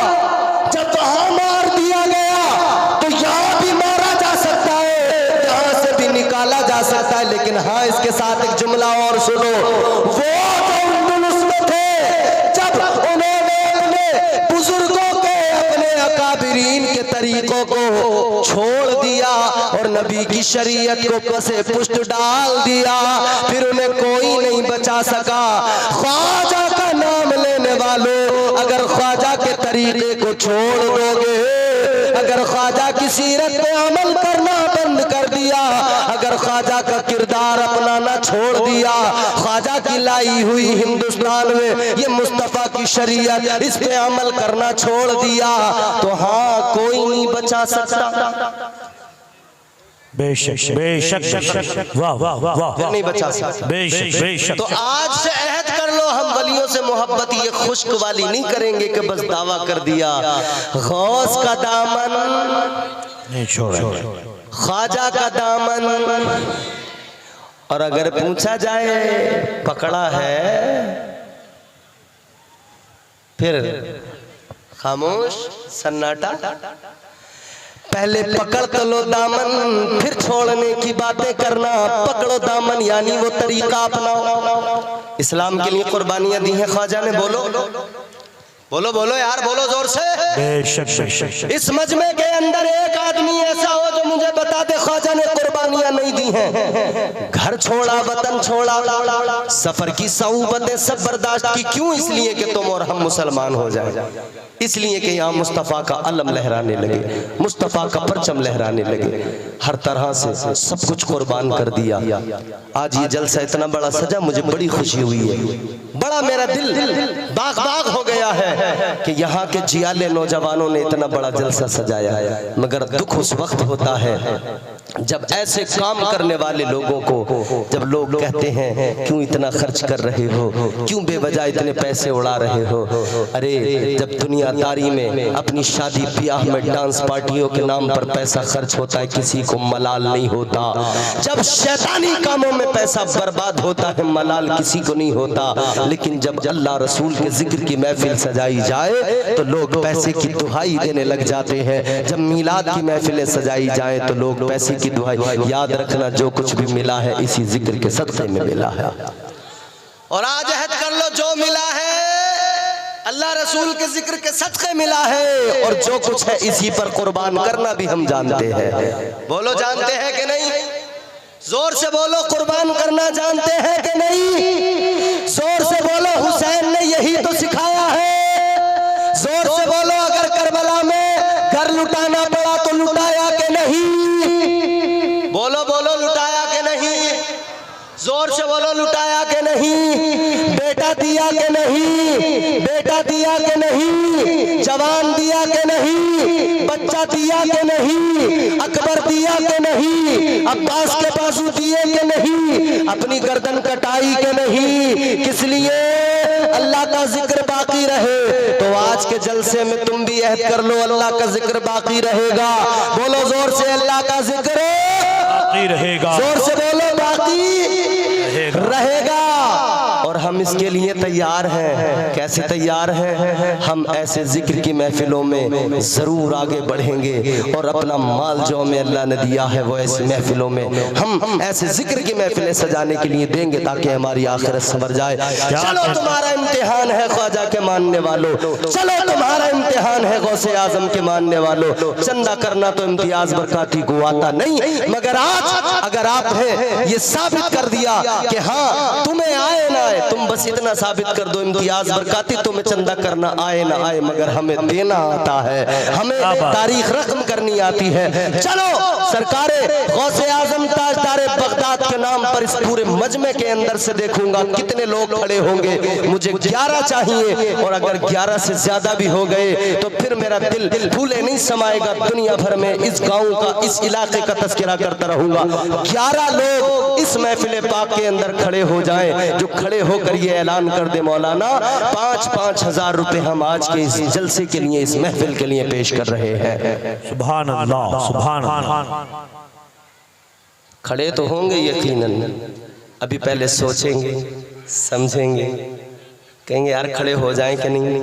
जब वहां मार दिया गया तो यहां भी मारा जा सकता है, यहां से भी निकाला जा सकता है। लेकिन हाँ, इसके साथ एक जुमला और सुनो, वो जो उंदुलुस में थे, जब उन्होंने अपने बुजुर्गों के, अपने अकाबिरीन के तरीकों को छोड़ दिया और नबी की शरीयत को पसे पुष्ट डाल दिया, फिर उन्हें कोई नहीं बचा सका। ख्वाजा का नाम लेने वालों, अगर ख्वाजा के तरीके को छोड़ दोगे, अगर ख्वाजा की सीरत पे अमल करना बंद कर दिया, अगर ख्वाजा का किरदार अपनाना छोड़ दिया, ख्वाजा की लाई हुई हिंदुस्तान में ये मुस्तफा की शरीयत, इस पे अमल करना छोड़ दिया, तो हाँ, कोई नहीं बचा सकता। बेशक बेशक, वाह वाह वाह, नहीं बचा सकता। बेशक बेशक। तो आज से अहद कर लो, हम वलियों से मोहब्बत ये खुश्क वाली नहीं करेंगे कि बस दावा कर दिया। गौस का दामन नहीं छोड़ा, ख्वाजा का दामन, और अगर पूछा जाए पकड़ा है, फिर खामोश सन्नाटा। पहले पकड़ तो लो दामन, फिर छोड़ने की बातें करना। पकड़ो दामन यानी वो तरीका अपनाओ। इस्लाम के लिए कुर्बानियां दी हैं ख्वाजा ने, बोलो बोलो बोलो यार, बोलो जोर से। बेशक बेशक। इस मजमे के अंदर एक आदमी ऐसा हो जो मुझे बता दे ख्वाजा ने कुर्बानियां नहीं दी हैं, घर छोड़ा, वतन छोड़ा, सफर की सऊबतें सब बर्दाश्त की। क्यों? इसलिए कि तुम और हम मुसलमान हो जाए, इसलिए कि यहाँ मुस्तफ़ा का अलम लहराने लगे, मुस्तफ़ा का परचम लहराने लगे, हर तरह से सब कुछ कुर्बान कर दिया। आज ये जलसा इतना बड़ा सजा, मुझे बड़ी खुशी हुई है, बड़ा मेरा दिल बाग बाग हो गया है कि यहाँ के जियाले नौजवानों ने इतना बड़ा जलसा सजाया है। मगर दुख उस वक्त होता है जब ऐसे काम करने वाले लोगों को, जब लोग कहते हैं क्यों इतना खर्च कर रहे हो, क्यों बेवजह इतने पैसे उड़ा रहे हो। अरे जब दुनियादारी में अपनी शादी ब्याह में डांस पार्टियों के नाम पर पैसा खर्च होता है, किसी को मलाल नहीं होता। जब शैतानी कामों में पैसा बर्बाद होता है, मलाल किसी को नहीं होता। लेकिन जब अल्लाह रसूल के जिक्र की महफिल सजाई जाए तो लोग पैसे की दुहाई देने लग जाते हैं। जब मीलाद की महफिलें सजाई जाए तो लोग पैसे की दुहाई। याद रखना, जो कुछ भी मिला है इसी जिक्र के सदक़े में मिला है। और आज अहद कर लो, जो मिला है अल्लाह रसूल के जिक्र के सदक़े मिला है, और जो कुछ है इसी पर कुर्बान करना भी हम जानते हैं। बोलो, जानते हैं कि नहीं? जोर से बोलो, कुर्बान करना जानते हैं कि नहीं? जोर से बोलो, हुसैन ने यही तो सिखाया है। जोर से बोलो, अगर करबला में घर लुटाना पड़ा तो लुटाया कि नहीं? बोलो बोलो, लुटाया कि नहीं? जोर से बोलो, लुटाया कि नहीं? बेटा दिया कि नहीं? बेटा दिया कि नहीं? जवान दिया कि नहीं? बच्चा दिया कि नहीं? अकबर दिया कि नहीं? अब्बास के बाजू दिए कि नहीं? अपनी गर्दन कटाई कि नहीं? किस लिए? अल्लाह का जिक्र बाकी रहे। तो आज के जलसे में तुम भी अहद कर लो, अल्लाह का जिक्र बाकी रहेगा। बोलो जोर से, अल्लाह का जिक्र बाकी रहेगा। जोर से बोलो, बाकी रहेगा। और हम इसके लिए तैयार हैं। कैसे तैयार हैं? हम ऐसे जिक्र की महफिलों में ज़रूर आगे बढ़ेंगे और अपना माल जो हमें अल्लाह ने दिया है वो ऐसी महफिलों में हम ऐसे जिक्र की महफिलें सजाने के लिए देंगे ताकि हमारी आखिरत संवर जाए। चलो तुम्हारा इम्तिहान है ख्वाजा के मानने वालों, चलो तुम्हारा इम्तिहान है गौसे आजम के मानने वालों। चंदा करना तो इम्तियाज बरकाती को आता नहीं, मगर आज अगर आपने ये साबित कर दिया कि हाँ तुम्हें आए ना आए, तुम बस इतना साबित कर दो इम्तियाज बरकाती तुम्हें चंदा करना आए ना आए, मगर हमें देना आता है, हमें तारीख रकम करनी आती है। चलो सरकारे गौसे आजम ताजदारे बगदाद के नाम पर इस पूरे मजमे के अंदर से देखूंगा कितने लोग खड़े होंगे। मुझे 11 चाहिए और अगर 11 से ज्यादा भी हो गए तो फिर मेरा दिल फूले नहीं समाएगा। दुनिया भर में इस गांव का इस इलाके का तस्करा करता रहूंगा। 11 लोग इस महफिल पाक के अंदर खड़े हो जाएं जो खड़े होकर ये ऐलान कर दे मौलाना 5-5 हजार रुपए हम आज के इस जलसे के लिए इस महफिल के लिए पेश कर रहे हैं। सुभान अल्लाह, सुभान अल्लाह। खड़े तो होंगे यकीनन, अभी पहले सोचेंगे समझेंगे, कहेंगे यार खड़े हो जाएं कि नहीं।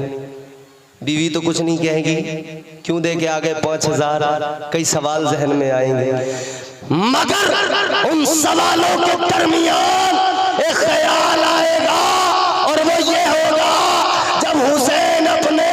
बीवी तो कुछ नहीं कहेगी, क्यों दे के आ गए 5,000, कई सवाल जहन में आएंगे, मगर उन सवालों के दरमियान एक ख्याल आएगा और वो ये होगा जब हुसैन अपने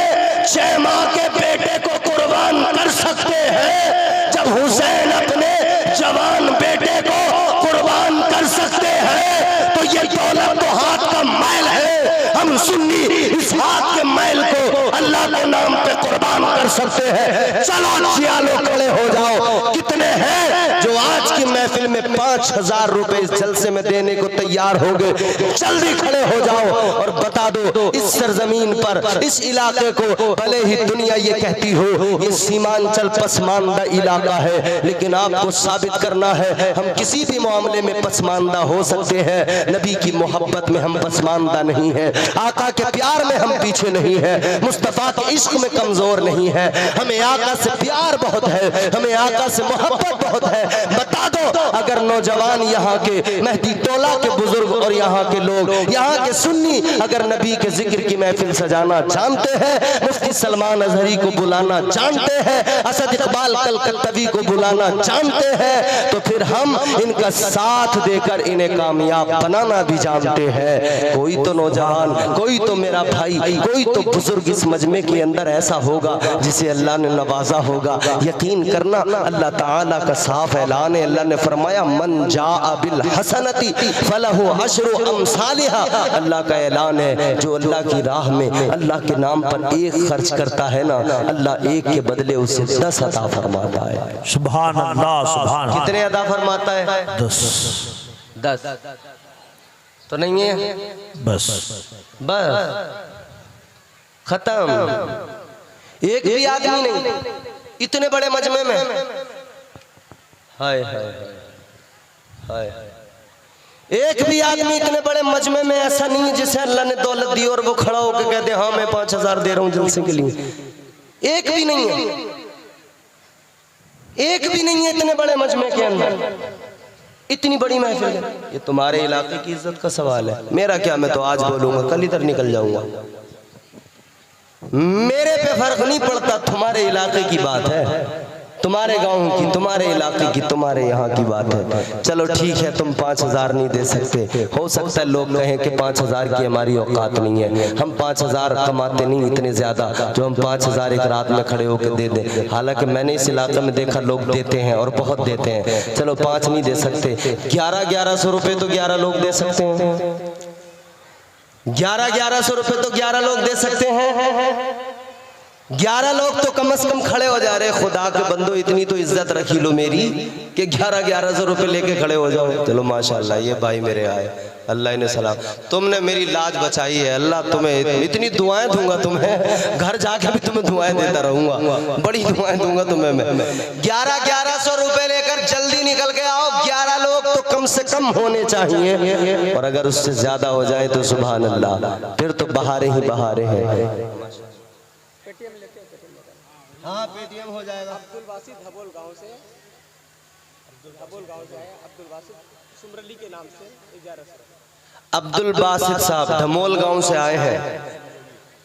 6 माह के बेटे को कुर्बान कर सकते हैं, जब हुसैन अपने जवान बेटे को कुर्बान कर सकते हैं तो ये दौलत तो हाथ का मैल है। हम सुन्नी इस हाथ के मैल को अल्लाह के नाम पे कुर्बान कर सकते हैं। चलो जियालो खड़े हो जाओ। कितने हैं जो आज की महफिल में 5,000 रुपए इस जलसे में देने को तैयार हो गए? जल्दी खड़े हो जाओ और बता दो इस सरजमीन पर इस इलाके को, भले ही दुनिया ये कहती हो ये सीमांचल पसमानदा इलाका है, लेकिन आपको साबित करना है हम किसी भी मामले में पसमानदा हो सकते हैं। नबी की मोहब्बत में हम पसमानदा नहीं है, आका के प्यार में हम पीछे नहीं है, मुस्तफा के इश्क में कमजोर नहीं है। हमें आका से प्यार बहुत है, हमें आका से मोहब्बत बहुत है। बता दो अगर नौजवान यहाँ के मेहदी टोला के बुजुर्ग और यहाँ के लोग, यहाँ के सुन्नी अगर नबी के जिक्र की महफिल सजाना जानते हैं, मुफ्ती सलमान अजहरी को बुलाना जानते हैं, असद इकबाल कलकत्तवी को बुलाना जानते हैं, तो फिर हम इनका साथ देकर इन्हें कामयाब बनाना भी जानते हैं। कोई तो नौजवान, कोई तो मेरा भाई, कोई तो बुजुर्ग इस मजमे के अंदर ऐसा होगा जिसे अल्लाह ने नवाजा होगा। यकीन करना अल्लाह ताला का साफ ऐलान है। अल्लाह ने फरमाया मन जाअ बिल हसनती फलहु अशरु अमसालिहा। अल्लाह का ऐलान है जो अल्लाह की राह में अल्लाह के नाम पर 1 खर्च करता है ना, अल्लाह 1 के बदले उसे 10 अता फरमाता है। सुभान अल्लाह, सुभान अल्लाह। कितने अता फरमाता है? 10 तो नहीं है, बस खत्म। एक भी आदमी नहीं इतने बड़े मजमे में, हाय हाय हाय, एक भी आदमी इतने बड़े मजमे में ऐसा नहीं है जिसे अल्लाह ने दौलत दी और वो खड़ा होकर कहते हाँ मैं 5,000 दे रहा हूं जलसे के लिए। एक भी नहीं है, एक भी नहीं है इतने बड़े मजमे के अंदर, इतनी बड़ी महफिल है। ये तुम्हारे इलाके की इज्जत का सवाल है। मेरा क्या, मैं तो आज बोलूंगा कल इधर निकल जाऊंगा, मेरे पे फर्क नहीं पड़ता। तुम्हारे इलाके की बात है, तुम्हारे गांव की, तुम्हारे इलाके की, तुम्हारे यहाँ की बात है। चलो ठीक है तुम 5,000 नहीं दे सकते, हो सकता है लोग कहें कि 5,000 की हमारी औकात नहीं है, हम 5,000 कमाते नहीं इतने ज्यादा जो हम 5,000 एक रात में खड़े होकर दे दें। हालांकि मैंने इस इलाके में देखा लोग देते हैं और बहुत देते हैं। चलो 5 नहीं दे सकते, 1100 रुपए तो 11 लोग दे सकते हैं। 1100 रुपए तो 11 लोग दे सकते हैं। 11 लोग तो कम से कम खड़े हो जा रहे। खुदा के बंदो इतनी तो इज्जत रखी लो मेरी कि 1100 रुपए लेके खड़े हो जाओ। चलो माशाल्लाह ये भाई मेरे आए, अल्लाह ने सलाम, तुमने मेरी लाज बचाई है। अल्लाह तुम्हें इतनी दुआएं दूंगा, तुम्हें घर जाके भी तुम्हें दुआएं देता रहूंगा, बड़ी दुआएं दूंगा तुम्हें मैं। 1100 रुपए लेकर जल्दी निकल के आओ। 11 लोग तो कम से कम होने चाहिए, और अगर उससे ज्यादा हो जाए तो सुभान अल्लाह, फिर तो बहारे ही बहारे हैं। हाँ पेटीएम हो जाएगा। अब्दुल वासिद धबोल गांव से, धबोल गांव से आए अब्दुल वासिद सुमरली के नाम से 1100। अब्दुल बासित साहब धमोल गांव से आए हैं,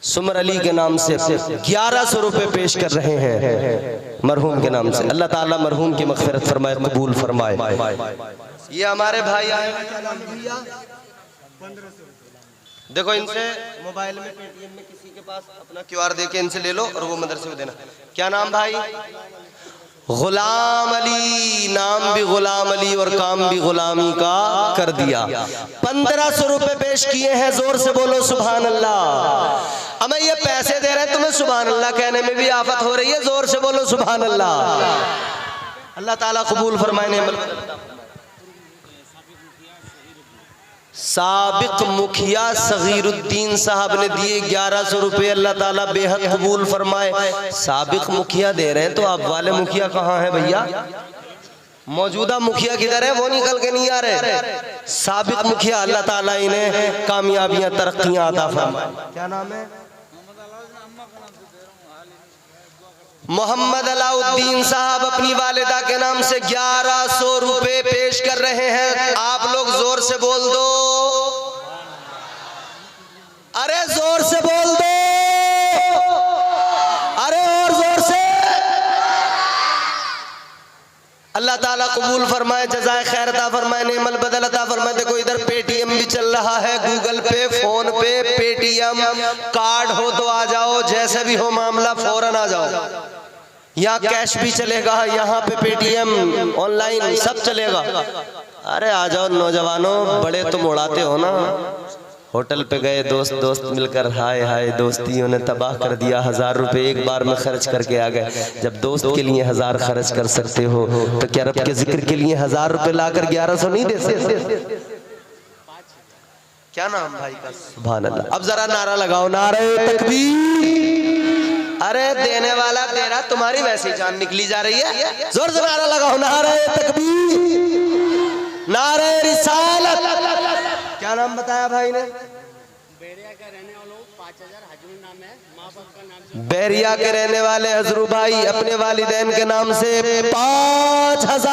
सुमर अली के नाम से 1100 रुपए पेश कर रहे हैं मरहूम के नाम से। अल्लाह ताला मरहूम की मग़फ़िरत फरमाए, कबूल फरमाए। ये हमारे भाई आए हैं, क्या नाम है भैया? देखो इनसे मोबाइल में पेटीएम में किसी के पास अपना QR दे के इनसे ले लो और वो मदरसे को देना। क्या नाम भाई? गुलाम अली, नाम भी गुलाम अली और काम भी गुलामी का कर दिया। 1500 रुपए पेश किए हैं, जोर से बोलो सुभान अल्लाह। हमें ये पैसे दे रहे हैं, तुम्हें सुभान अल्लाह कहने में भी आफत हो रही है, जोर से बोलो सुभान अल्लाह। अल्लाह ताला कबूल फरमाए। साबिक मुखिया सगीरुद्दीन साहब ने दिए 1100 रुपए, अल्लाह ताला बेहद कबूल फरमाए। साबिक मुखिया दे रहे हैं तो आप वाले मुखिया कहाँ हैं भैया? मौजूदा मुखिया किधर है? वो निकल के नहीं आ रहे। साबिक मुखिया अल्लाह ताला इन्हें कामयाबियां तरक्कियां अता फरमाए। क्या नाम है? मोहम्मद अलाउद्दीन साहब अपनी वालिदा के नाम से 1100 रुपए पेश कर रहे हैं। आप लोग जोर से बोल दो, अरे जोर से बोल दो, अरे और जोर से। अल्लाह ताला कबूल फरमाए, जज़ाए खैर अता फरमाए, नेमल बदल अता फरमाए। देखो इधर पेटीएम भी चल रहा है, गूगल पे, फोन पे, पेटीएम, कार्ड हो तो आ जाओ, जैसे भी हो मामला फौरन आ जाओ। यहाँ कैश भी चलेगा, यहाँ पे पेटीएम ऑनलाइन सब चलेगा। अरे आ जाओ नौजवानों, बड़े तुम उड़ाते हो ना। होटल पे गए दोस्त मिलकर, हाय हाय दोस्तियों ने तबाह कर दिया। 1000 रुपए एक बार में खर्च करके आ गए। जब दोस्त के लिए 1000 खर्च कर सकते हो तो क्या रब के जिक्र के लिए 1000 रुपए लाकर 1100 नहीं दे सकते? क्या नाम भाई का? सुभान अल्लाह। अब जरा नारा लगाओ, नारे तकबीर। अरे देने वाला दे रहा, तुम्हारी वैसी जान निकली जा रही है। जोर से नारा लगाओ, नारे तकबीर, नारे रिसालत। क्या नाम बताया भाई ने? बैरिया का रहने वालों 5000 हजरू नाम है, माँ बाप का नाम। बैरिया के रहने वाले हजरू भाई अपने वालिदैन के नाम से 5000।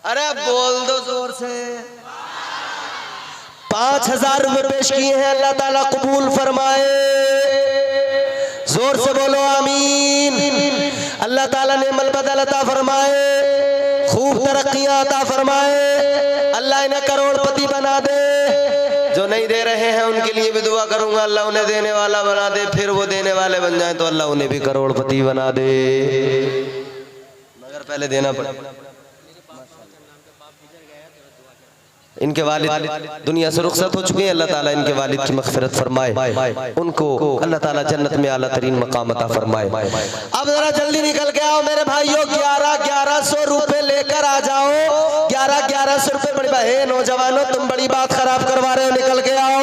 अरे बोल दो जोर से। 5000 रुपए पेश किए हैं, अल्लाह ताला कबूल फरमाए। जोर से बोलो आमीन। अल्लाह ताला ने नेमल बदल अता फरमाए, खूब तरक्कियां अता फरमाए। अल्लाह इन्हें करोड़पति बना दे। जो नहीं दे रहे हैं उनके लिए भी दुआ करूंगा, अल्लाह उन्हें देने वाला बना दे। फिर वो देने वाले बन जाए तो अल्लाह उन्हें भी करोड़पति बना दे, मगर पहले देना पड़ेगा। इनके वालिद दुनिया से रुखसत हो चुके हैं, अल्लाह ताला इनके वालिद की मग़फ़िरत फरमाए, उनको अल्लाह ताला जन्नत में आला तरीन मकाम अता फरमाए। अब जरा जल्दी निकल के आओ मेरे भाइयों, 1100 रुपए लेकर आ जाओ। 1100 रुपए बड़ी बात है। नौजवानों तुम बड़ी बात खराब करवा रहे हो, निकल के आओ।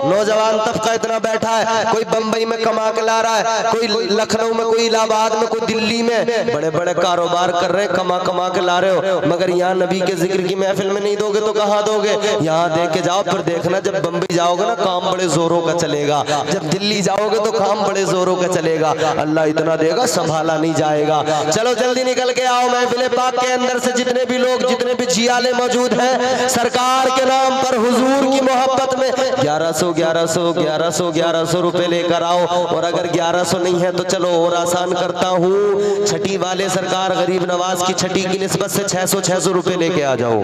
नौजवान तबका इतना बैठा है, कोई बंबई में कमा के ला रहा है, कोई लखनऊ में, कोई इलाहाबाद में, कोई दिल्ली में, बड़े बड़े कारोबार कर रहे हैं, कमा के ला रहे हो, मगर यहाँ नबी के जिक्र की महफिल में नहीं दोगे तो कहाँ दोगे? यहाँ दे के जाओ। फिर देखना जब बंबई जाओगे ना काम बड़े जोरों का चलेगा, जब दिल्ली जाओगे तो काम बड़े जोरों का चलेगा। अल्लाह इतना देगा संभाला नहीं जाएगा। चलो जल्दी निकल के आओ। महफिल पाक के अंदर से जितने भी लोग, जितने भी जियाले मौजूद हैं, सरकार के नाम पर हुजूर की मोहब्बत में 1100 रुपए लेकर आओ। और अगर 1100 नहीं है तो चलो और आसान करता हूँ, छठी वाले सरकार गरीब नवाज की छठी की निस्बत से 600 रुपए लेके आ जाओ।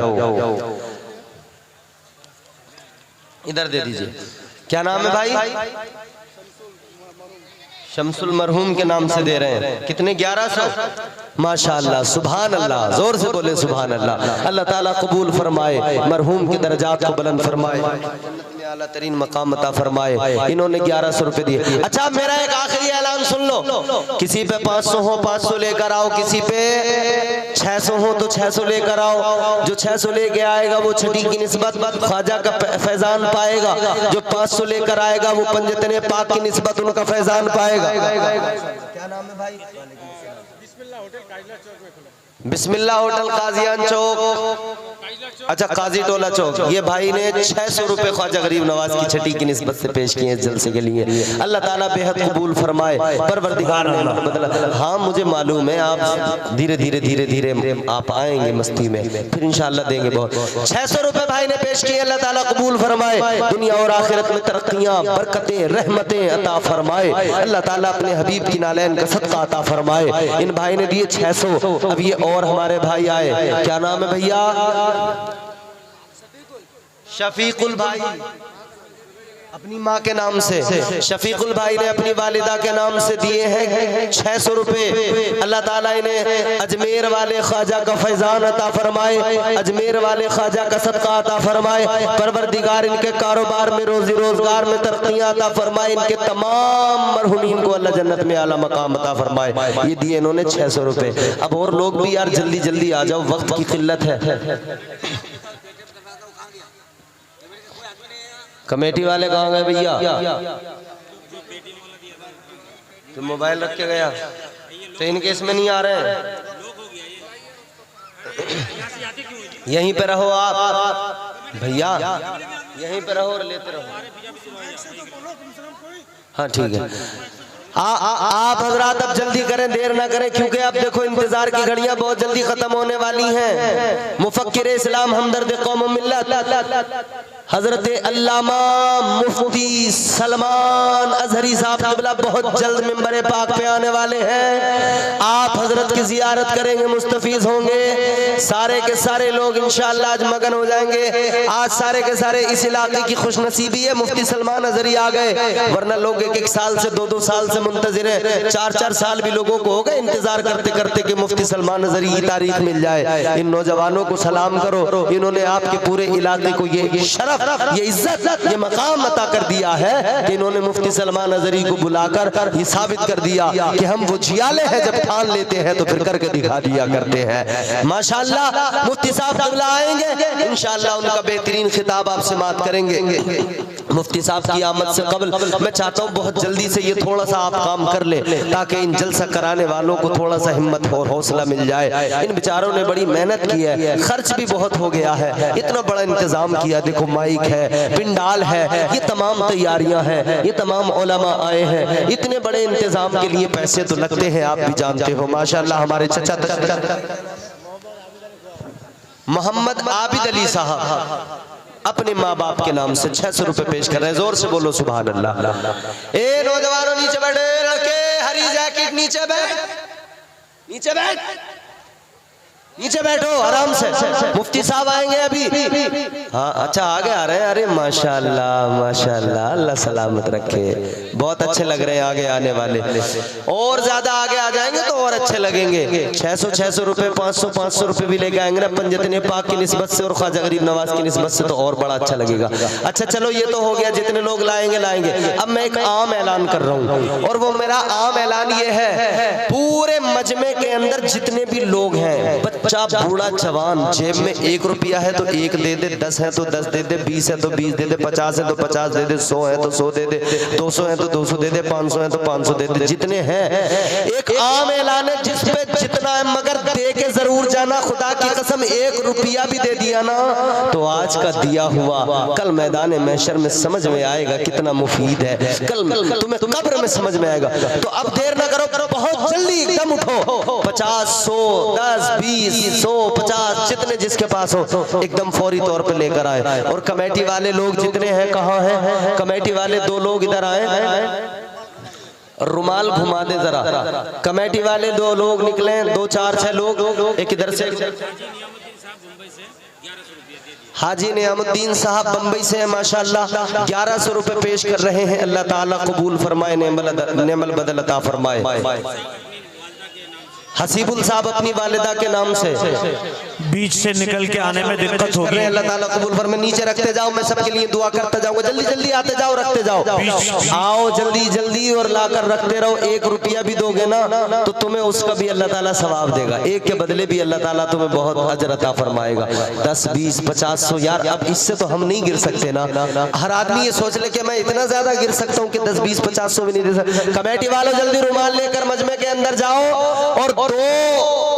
इधर दे दीजिए। क्या नाम है भाई? शमसुल मरहूम के नाम से दे रहे हैं। कितने? 1100। माशाअल्लाह, सुभान अल्लाह। जोर से बोले सुभान अल्लाह। अल्लाह ताला कबूल फरमाए, मरहूम के दर्जात को बुलंद फरमाए, जन्नत में आला तरीन मकाम अता फरमाए। इन्होंने 1100 रुपए दिए। अच्छा मेरा एक आखिरी ऐलान सुन लो, किसी पे 500 हो 500 लेकर आओ, किसी पे 600 हो तो 600 लेकर आओ। जो 600 लेके आएगा वो छठी की निस्बत ख्वाजा का फैजान पाएगा, जो 500 लेकर आएगा वो पंजतने पाक की निस्बत उनका फैजान पाएगा। क्या नाम है भाई? बिस्मिल्लाह होटल काजियान चौक। अच्छा काजी टोला चौक, ये भाई ने 600 रुपए ख्वाजा गरीब नवाज की छठी की निस्बत से पेश किए इस जलसे के लिए। अल्लाह ताला बेहद कबूल फरमाए, परवरदिगार ने बदला। हाँ मुझे मालूम है आप धीरे धीरे धीरे धीरे आप आएंगे मस्ती में, फिर इंशाल्लाह देंगे बहुत। 600 रुपए भाई ने पेश किए, अल्लाह ताला कबूल फरमाए, दुनिया और आखिरत में तरक्कियां बरकतें रहमतें अता फरमाए। अल्लाह ताला अपने हबीब की नालैन का सदका अता फरमाए। इन भाई ने दिए 600। अब ये और हमारे भाई आए, क्या नाम है भैया? शफीकुल भाई, अपनी माँ के नाम से शफीकुल भाई ने अपनी वालिदा के नाम से दिए हैं 600 रुपए। अल्लाह ताला इन्हें अजमेर वाले ख्वाजा का फैजान अता फरमाए, अजमेर वाले ख्वाजा का सदका अता फरमाए। परवरदिगार इनके कारोबार में रोजी रोजगार में तरक्कियां अता फरमाए। इनके तमाम मरहुमीन को अल्लाह जन्नत में आला मकाम अता फरमाए। ये दिए इन्होंने 600 रुपए। अब और लोग भी यार जल्दी जल्दी आ जाओ, वक्त की किल्लत है। कमेटी वाले कहाँ गए भैया? तो मोबाइल रख के गया, तो इनके इसमें नहीं आ रहे हैं। यहीं पे रहो आप भैया, यहीं पे रहो और लेते रहो। हाँ ठीक है। आप हजरात अब जल्दी करें, देर ना करें, क्योंकि आप देखो इंतजार की घड़ियां बहुत जल्दी खत्म होने वाली हैं। मुफक्किर इस्लाम हमदर्द कौम मिल्लत हजरत अल्लामा मुफ्ती सलमान अजहरी साहब क़िबला बहुत जल्द मिंबर पाक पे आने वाले हैं। आप हजरत की जियारत करेंगे, मुस्तफीज होंगे। सारे के सारे लोग इंशाअल्लाह आज मगन हो जाएंगे। आज सारे के सारे इस इलाके की खुशनसीबी है, मुफ्ती सलमान अजहरी आ गए, वरना लोग एक एक साल से दो साल से मुंतजिर है। 4 साल भी लोगों को हो गए इंतजार करते करते कि मुफ्ती सलमान अजहरी की तारीख मिल जाए। इन नौजवानों को सलाम करो, इन्होंने आपके पूरे इलाके को ये शरफ, ये इज्जत, ये मकाम अता कर दिया है कि इन्होंने मुफ्ती सलमान अजहरी को बुलाकर ये साबित कर दिया कि हम वो जियाले हैं, जब ठान लेते हैं तो फिर करके दिखा दिया करते हैं। माशाअल्लाह मुफ्ती साहब क़िबला आएंगे, इंशाअल्लाह उनका बेहतरीन खिताब आप समाअत करेंगे। मुफ्ती साहब की आमद से कबल मैं चाहता हूँ बहुत जल्दी से ये थोड़ा सा आप काम कर ले, ताकि इन जलसा कराने वालों को थोड़ा सा हिम्मत और हौसला मिल जाए। इन बेचारों ने बड़ी मेहनत की है, खर्च भी बहुत हो गया है, इतना बड़ा इंतजाम किया। देखो माइक है, पिंडाल है, ये तमाम तैयारियां हैं, ये तमाम उलमा आए हैं। इतने बड़े इंतजाम के लिए पैसे तो लगते हैं, आप भी जानते हो। माशाअल्लाह हमारे चचा मोहम्मद आबिद अली साहब अपने माँ बाप के नाम से 600 रुपए पेश कर रहे हैं। जोर से बोलो सुभान अल्लाह। ए नौजवानों नीचे बैठे, लड़के हरी जैकेट नीचे बैठ, नीचे बैठ, नीचे बैठो आराम से। मुफ्ती साहब आएंगे अभी। हाँ अच्छा आगे आ रहे हैं। अरे माशाल्लाह माशाल्लाह, अल्लाह सलामत रखे, बहुत अच्छे लग रहे हैं आगे आने वाले। और ज्यादा आगे आ जाएंगे तो और अच्छे लगेंगे। 600 रुपए 500 रुपए भी लेके आएंगे ना पंजतने पाक की निस्बत से और ख्वाजा गरीब नवाज की निस्बत से, तो और बड़ा अच्छा लगेगा। अच्छा चलो ये तो हो गया, जितने लोग लाएंगे। अब मैं एक आम ऐलान कर रहा हूँ, और वो मेरा आम ऐलान ये है, पूरे मजमे के अंदर जितने भी लोग हैं, बच्चा बूढ़ा जवान, जेब में 1 रुपया है तो 1 दे दे, 10 है तो 10 दे दे, 20 है तो 20 दे दे, 50 है तो 50 दे दे, 100 है तो 100 दे दे, 200 है तो 200 दे दे, 500 है तो 500 दे दे, जितने हैं। एक आम ऐलान है जिसपे जितना है, मगर दे के जरूर जाना। खुदा की कसम 1 रुपया भी दे दिया ना तो आज का दिया हुआ कल मैदान महशर में समझ में आएगा कितना मुफीद है, कल तुम्हें कब्र में समझ में आएगा। तो अब देर ना करो, बहुत जल्दी एकदम उठो। 50 100 10 20 100 50 जितने जिसके पास हो एकदम फौरी तौर पे लेकर आए। और कमेटी वाले लोग जितने हैं, कहाँ हैं कमेटी वाले? 2 लोग इधर आए, रुमाल घुमा दे जरा। कमेटी वाले 2 लोग निकले, 2 4 6 लोग, एक इधर से। हाजी नियामुद्दीन साहब बम्बई से माशाअल्लाह 1100 रुपए पेश कर रहे हैं। अल्लाह ताला कबूल फरमाए, नेमल बदल अता फरमाए। हसीबुल साहब अपनी वालिदा के नाम से बीच से निकल के आने में दिक्कत होगी, अल्लाह ताला कबूल फरमाए। नीचे रखते जाओ, मैं सबके लिए दुआ करता जाऊंगा। जल्दी जल्दी आते जाओ, रखते जाओ, आओ जल्दी जल्दी, और लाकर रखते रहो। 1 रुपया भी दोगे ना तो तुम्हें उसका भी अल्लाह ताला सवाब देगा, 1 के बदले भी अल्लाह ताला तुम्हें बहुत अजर अता फरमाएगा। 10 20 50 100 यार, अब इससे तो हम नहीं गिर सकते ना। हर आदमी ये सोच ले कि मैं इतना ज्यादा गिर सकता हूँ कि 10 20 50 100 भी नहीं दे सकता। कमेटी वालों जल्दी रुमाल लेकर मजमे के अंदर जाओ और 2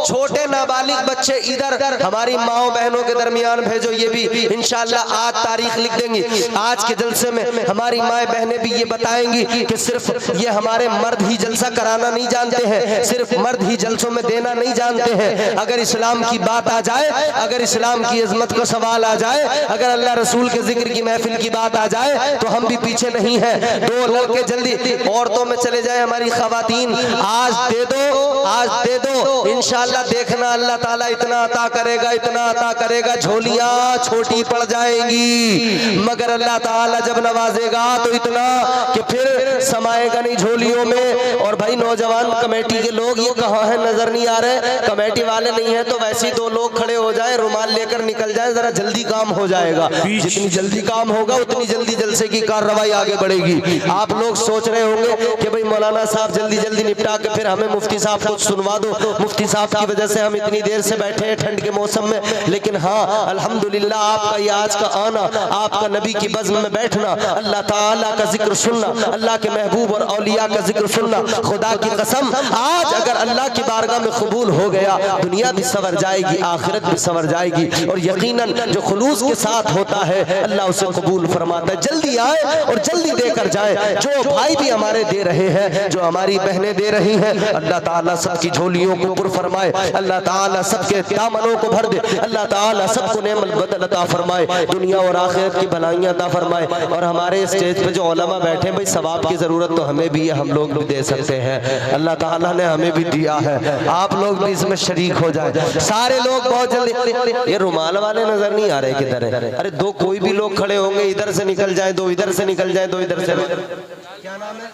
छोटे नाबालिग बच्चे इधर हमारी माओ बहनों के दरमियान भेजो, ये भी इंशाअल्लाह आज तारीख लिख देंगी। आज के जलसे में हमारी माए बहनें भी ये बताएंगी कि सिर्फ ये हमारे मर्द ही जलसा कराना नहीं जानते हैं, सिर्फ मर्द ही जलसों में देना नहीं जानते हैं। अगर इस्लाम की बात आ जाए, अगर इस्लाम की इज्जत को सवाल आ जाए, अगर अल्लाह रसूल के जिक्र की महफिल की बात आ जाए तो हम भी पीछे नहीं हैं। 2 लड़के जल्दी औरतों में चले जाए, हमारी खवातीन आज दे दो, आज दे दो, इंशाअल्लाह देखना अल्लाह ताला इतना अता करेगा, इतना अता करेगा, झोलियां छोटी पड़ जाएंगी, मगर अल्लाह ताला जब नवाजेगा तो इतना कि फिर समाएगा नहीं झोलियों में। और भाई नौजवान कमेटी के लोग ये कहाँ है, नजर नहीं आ रहे, कमेटी वाले नहीं है तो वैसे ही 2 लोग खड़े हो जाए, रुमाल लेकर निकल जाए, जरा जल्दी काम हो जाएगा। जितनी जल्दी काम होगा उतनी जल्दी जलसे की कार्रवाई आगे बढ़ेगी। आप लोग सोच रहे होंगे कि भाई मौलाना साहब जल्दी जल्दी निपटा के फिर हमें मुफ्ती साहब को सुनवा दो, मुफ्ती साहब की वजह से हम इतनी देर से बैठे हैं ठंड के मौसम में। लेकिन हाँ अल्हम्दुलिल्लाह आपका ये आज का आना, आपका नबी की बज़्म में बैठना, अल्लाह ताला का जिक्र सुनना, अल्लाह के महबूब और औलिया का जिक्र सुनना, खुदा की कसम आज अगर अल्लाह की बारगाह में कबूल हो गया, दुनिया भी संवर जाएगी, आखिरत भी संवर जाएगी। और यकीनन जो खुलूस के साथ होता है अल्लाह उसे कबूल फरमाता है। जल्दी आए और जल्दी देकर जाए। जो भाई भी हमारे दे रहे हैं, जो हमारी बहनें दे रही हैं, अल्लाह ताला सबकी झोलियों को पुर फरमाए, अल्लाह ताला सबके दामनों को भर दे, अल्लाह ताला सबको नेमत बदल अता फरमाए, दुनिया और आखिरत की भलाइयां अता फरमाए। और हमारे स्टेज पे जो उलमा बैठे भाई सवाब की जरूरत तो हमें भी है, हम लोग भी दे सकते हैं, अल्लाह ताला ने हमें भी दिया है, आप लोग भी इसमें शरीक हो जाए। सारे लोग बहुत जल्दी, ये रुमाल वाले नजर नहीं आ रहे किधर है, अरे 2 कोई भी लोग खड़े होंगे, इधर से निकल जाए, 2 इधर से निकल जाए, 2 इधर से। क्या नाम है?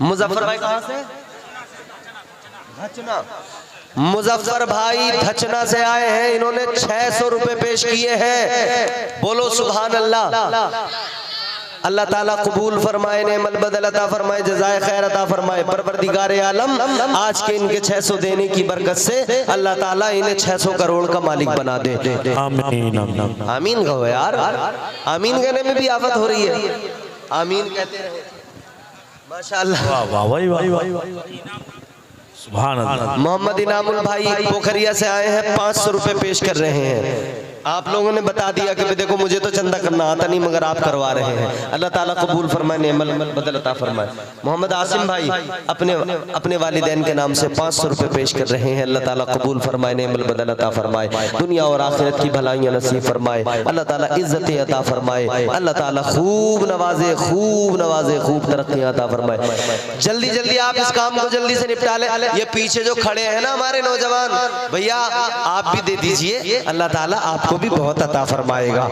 मुजफ्फर भाई कहाँ से? धचना। मुजफ्फर भाई धचना से आए हैं, इन्होंने 600 रुपए पेश किए हैं। बोलो सुभान अल्लाह। अल्लाह ताला कबूल फरमाए, नेमत बदल अता फरमाए, जज़ाए खैर अता फरमाए। परवरदिगार आलम आज के इनके 600 देने की बरकत से अल्लाह ताला इन्हें 600 करोड़ का मालिक बना दे। आमीन आमीन कहो यार, आमीन कहने में भी आफत हो रही है, आमीन कहते रहे माशाअल्लाह। सुभान अल्लाह। मोहम्मद इनामुल भाई पोखरिया से आए हैं, 500 रुपए पेश कर रहे हैं। आप लोगों ने बता दिया कि देखो मुझे तो चंदा करना आता नहीं, मगर आप करवा रहे हैं, अल्लाह ताला कबूल फरमाए, नेमत बदल अता फरमाए। मोहम्मद आसिम भाई अपने वालिदैन के नाम से 500 रुपए पेश कर रहे हैं, अल्लाह ताला कबूल फरमाए, नेमत बदल अता फरमाए, दुनिया और आखिरत की भलाइयां नसीब फरमाए, अल्लाह ताला इज्जत अता फरमाए, अल्लाह ताला खूब नवाजे, खूब तरक्की अता फरमाए। जल्दी जल्दी आप इस काम को जल्दी से निपटा ले। ये पीछे जो खड़े हैं ना हमारे नौजवान भैया, आप भी दे दीजिए, अल्लाह ताला आपको भी बहुत अता फरमाएगा।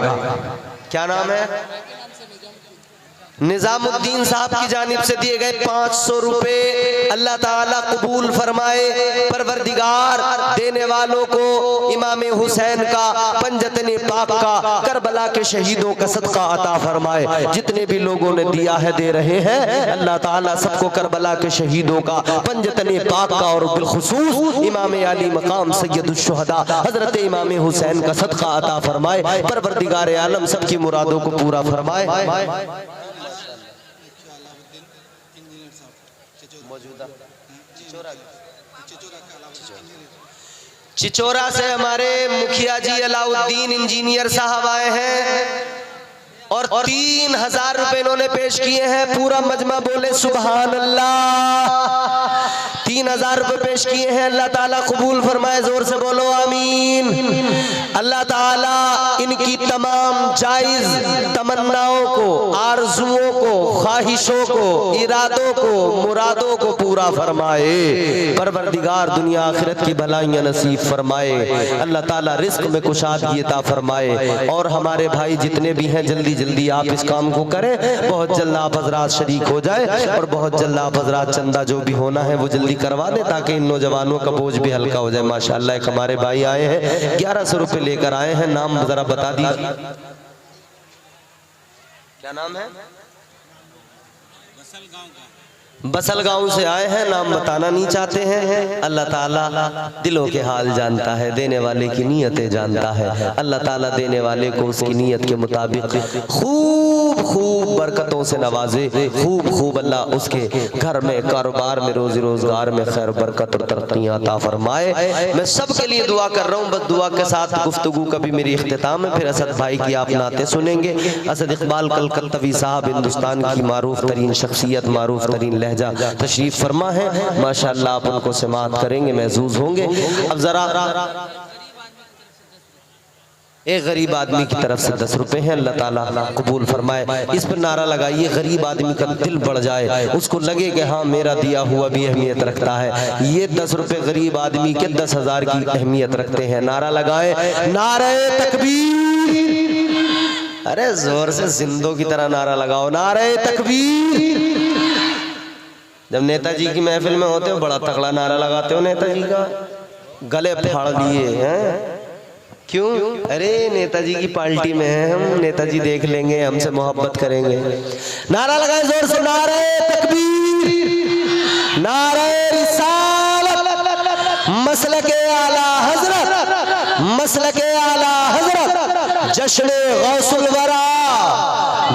क्या नाम है? निजामुद्दीन साहब की जानिब से दिए गए 500 रुपए अल्लाह ताला कबूल फरमाए। परवरदिगार देने वालों को इमाम हुसैन का, पंजतने पाक का, करबला के शहीदों का सदका अता फरमाए। जितने भी लोगों ने दिया है, दे रहे हैं, अल्लाह ताला सबको करबला के शहीदों का, पंजतने पाक का और बिलखुसूस इमाम अली मकाम सैयदुश शुहदा हजरत इमाम हुसैन का सदका अता फरमाए। परवरदिगार आलम सबकी मुरादों को पूरा फरमाए। चिचोरा से हमारे मुखिया जी अलाउद्दीन इंजीनियर साहब आए हैं और 3000 रुपए इन्होंने पेश किए हैं। पूरा मजमा बोले सुभान अल्लाह। 3000 रुपए पेश किए हैं, अल्लाह ताला कबूल फरमाए, जोर से बोलो आमीन। अल्लाह ताला इनकी तमाम जायज तमन्नाओं को, आरजुओं को, ख्वाहिशों को, इरादों को, मुरादों को पूरा फरमाए। परवरदिगार दुनिया आखिरत की भलाइयां नसीब फरमाए। अल्लाह ताला रिस्क में कुशादगी अता फरमाए। और हमारे भाई जितने भी हैं, जल्दी जल्दी आप इस काम को करें, बहुत जल्द आप हजरात शरीक हो जाए और बहुत जल्द आप हजरात चंदा जो भी होना है वो जल्दी करवा दें, ताकि इन नौजवानों का बोझ भी हल्का हो जाए। माशाअल्लाह एक हमारे भाई आए हैं, 1100 रुपए लेकर आए हैं। नाम जरा बता दीजिए, क्या नाम है? बसल गांव से आए हैं, नाम बताना नहीं चाहते हैं। अल्लाह ताला दिलों के हाल जानता है, देने वाले की नीयतें जानता है। अल्लाह ताला देने वाले को उसकी नीयत के मुताबिक खूब खूब बरकतों से नवाजे, खूब खूब अल्लाह उसके घर में, कारोबार में, रोजी रोजगार में खैर बरकत और तरक्कियां अता फरमाए। मैं सबके लिए दुआ कर रहा हूँ। बस दुआ के साथ गुफ्तगू का भी मेरी इख्तिताम है। फिर असद भाई की आप नाते सुनेंगे। असद इकबाल कलकत्तवी साहब हिंदुस्तान की मारूफ तरीन शख्सियत, मारूफ तरीन लहजा तशरीफ फरमा है। माशाअल्लाह आप उनको समाअत करेंगे, महजूज होंगे। अब जरा एक गरीब आदमी की तरफ से 10 रुपए हैं, अल्लाह ताला कबूल फरमाए। इस पर नारा लगाइए, गरीब आदमी का दिल बढ़ जाए, उसको लगे कि हाँ मेरा दिया हुआ भी अहमियत रखता है। ये 10 रुपए गरीब आदमी के 10,000 की अहमियत रखते हैं। नारा लगाए, नारे तकबीर। अरे जोर से जिंदों की तरह नारा लगाओ, नारे तकबीर। जब नेताजी की महफिल में होते हो बड़ा तगड़ा नारा लगाते हो नेताजी का, गले फाड़ दिए हैं। क्यों? अरे नेताजी की पार्टी में है हम, नेताजी देख लेंगे, हमसे मोहब्बत करेंगे। नारा लगाए जोर से, नारे तकबीर, नारे रिसालत, मसलके आला हजरत, मसलके आला हजरत, जश्न गौसुल वरा,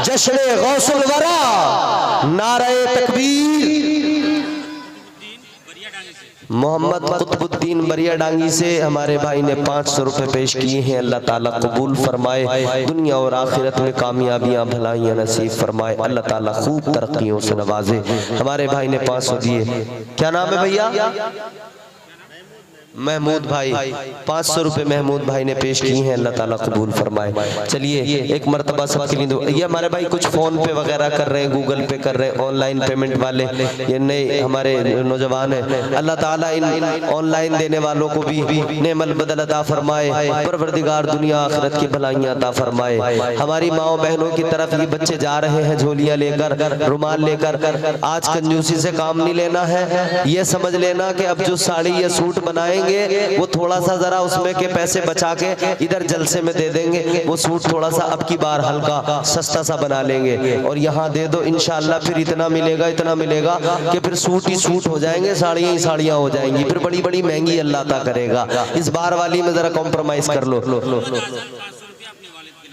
जश्न गौसुल वरा, नारे तकबीर। मोहम्मद कुतुबुद्दीन बरिया डांगी से हमारे भाई ने 500 रुपए पेश किए हैं। अल्लाह ताला कबूल फरमाए, दुनिया और आखिरत में कामयाबियां भलाइयां नसीब फरमाए। अल्लाह ताला खूब तरक्कियों से नवाजे। हमारे भाई ने 500 दिए। क्या नाम है भैया? महमूद भाई, 500 रुपए महमूद भाई ने पेश किए हैं। अल्लाह ताला कबूल फरमाए। चलिए एक मरतबा सबके लिए दो। ये हमारे भाई कुछ फोन पे वगैरह कर रहे हैं, गूगल पे कर रहे हैं, ऑनलाइन पेमेंट वाले ये नए हमारे नौजवान हैं। अल्लाह ताला इन ऑनलाइन देने वालों को भी नेमल बदल अता फरमाए। परवरदिगार दुनिया आखिरत की भलाइयां अता फरमाए। हमारी माओ बहनों की तरफ ये बच्चे जा रहे हैं झोलियां लेकर, रुमाल लेकर। आज कंजूसी से काम नहीं लेना है। ये समझ लेना कि अब जो साड़ी या सूट बनाए वो थोड़ा सा जरा उसमें के पैसे बचा के इधर जलसे में दे देंगे। वो सूट थोड़ा सा अब की बार हल्का सस्ता सा बना लेंगे और यहाँ दे दो। इंशाल्लाह फिर इतना मिलेगा कि फिर सूट ही सूट हो जाएंगे, साड़ियाँ ही साड़ियाँ हो जाएंगी, फिर बड़ी बड़ी महंगी अल्लाह अता करेगा। इस बार वाली में जरा कॉम्प्रोमाइज कर लो।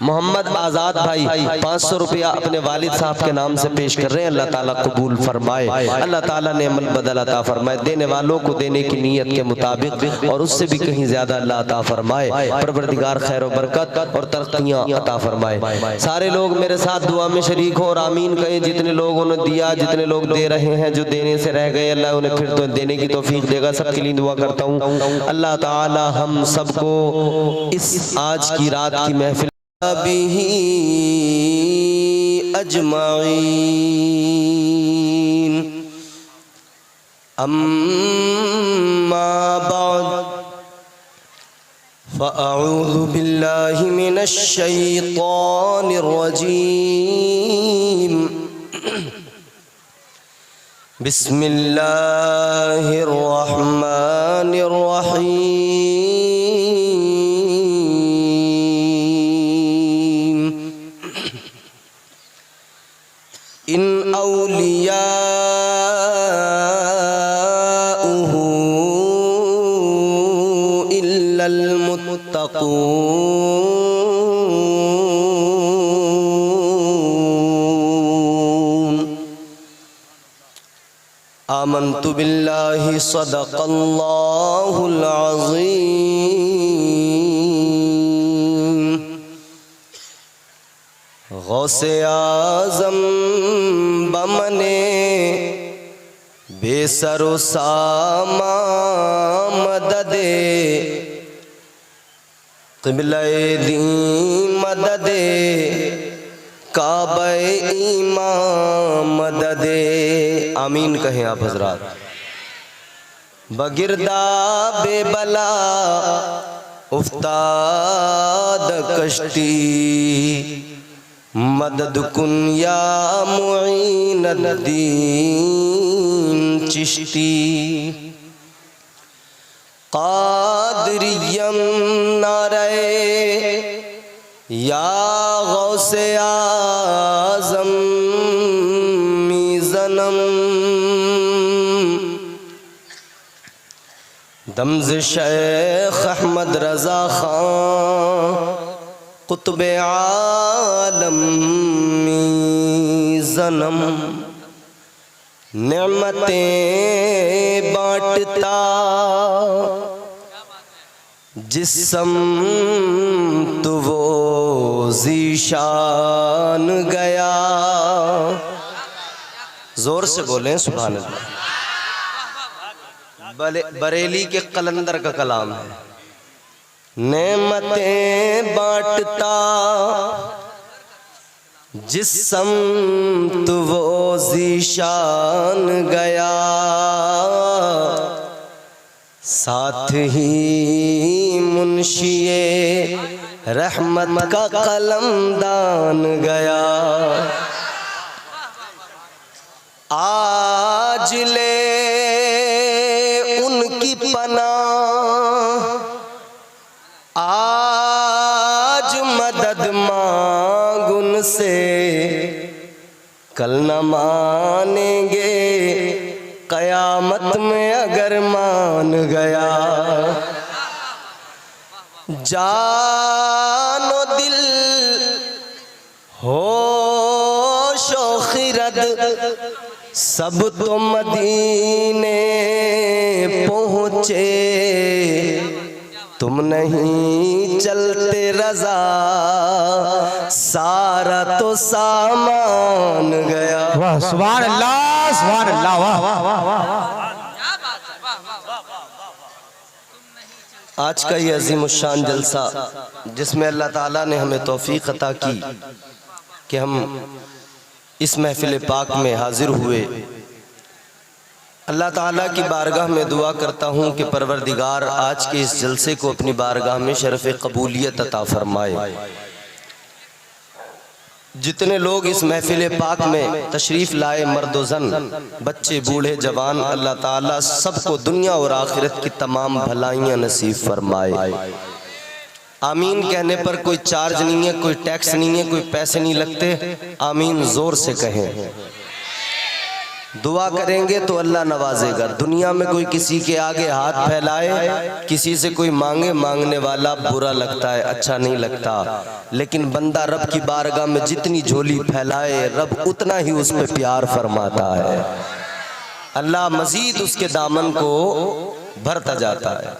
मोहम्मद आजाद भाई 500 रुपया अपने वालिद साहब के नाम से पेश कर रहे हैं। अल्लाह ताला कबूल फरमाए। अल्लाह ताला ने अमल बदल अता फरमाए। देने वालों को देने की नीयत के मुताबिक और उससे भी कहीं ज्यादा अल्लाह अता फरमाए। परवरदिगार खैर और बरकत और तरक्कियां अता फरमाए। सारे लोग मेरे साथ दुआ में शरीक हो और आमीन कहें। जितने लोगों ने दिया, जितने लोग दे रहे हैं, जो देने से रह गए, अल्लाह उन्हें फिर तो देने की तौफीक देगा। सबके लिए दुआ करता हूँ। अल्लाह ताला हम सबको इस आज की रात की महफिल बिही अजमाइन अम्मा बाद फ़अऊज़ु बिल्लाहि मिनश शैतानिर रजीम बिस्मिल्लाहिर रहमानिर रहीम इन औलियाउहु इल्लल मुत्तक़ून आमन्तु बिल्लाहि सदक़ल्लाहुल अज़ीम। गौसे आज़म बमने बेसरो सामा मददे क़िबले दी मददे काबे ईमान मददे। आमीन कहें आप हजरात। बगिरदा बेबला उफ्ताद कश्ती मदद कुन या मुईनुद्दीन चिश्ती। कादरियम नारे या गौसे आज़म मीज़नम दम्ज़ शेख अहमद रज़ा खां कुतुब आलम ज़नम नेमतें बांटता जिस्म तो वो ज़ीशान गया। जोर से बोलें सुभान अल्लाह। बरेली के कलंदर का कलाम है। नेमतें बांटता जिस्म तो वो ज़ीशान गया, साथ ही मुंशिए रहमत का कलमदान गया। आज ले उनकी पनाह, आज मदद मांग उनसे, कल न मानेंगे कयामत में अगर मान गया। जानो दिल होशो खिरद सब तो मदीने पहुँचे, तुम नहीं चलते रज़ा सारा तो सामान गया। वाह सुभान अल्लाह, सुभान अल्लाह, वाह वाह वाह वाह। आज का ये अज़ीमुश्शान जलसा जिसमें अल्लाह ताला ने हमें तौफीक अता की कि हम इस महफिल पाक में हाजिर हुए, अल्लाह ताला की बारगाह में दुआ करता हूँ कि परवरदिगार आज के इस जलसे को अपनी बारगाह में शरफ़ कबूलियत अता फरमाए। जितने लोग इस महफिल पाक में तशरीफ़ लाए, मर्द व ज़न, बच्चे बूढ़े जवान, अल्लाह ताला सबको दुनिया और आखिरत की तमाम भलाइयाँ नसीब फरमाए। आमीन कहने पर कोई चार्ज नहीं है, कोई टैक्स नहीं है, कोई पैसे नहीं लगते। आमीन जोर से कहें। दुआ करेंगे तो अल्लाह नवाजेगा। दुनिया में कोई किसी के आगे हाथ फैलाए, किसी से कोई मांगे, मांगने वाला बुरा लगता है, अच्छा नहीं लगता। लेकिन बंदा रब की बारगाह में जितनी झोली फैलाए, रब उतना ही उस पर प्यार फरमाता है। अल्लाह मजीद उसके दामन को भरता जाता है।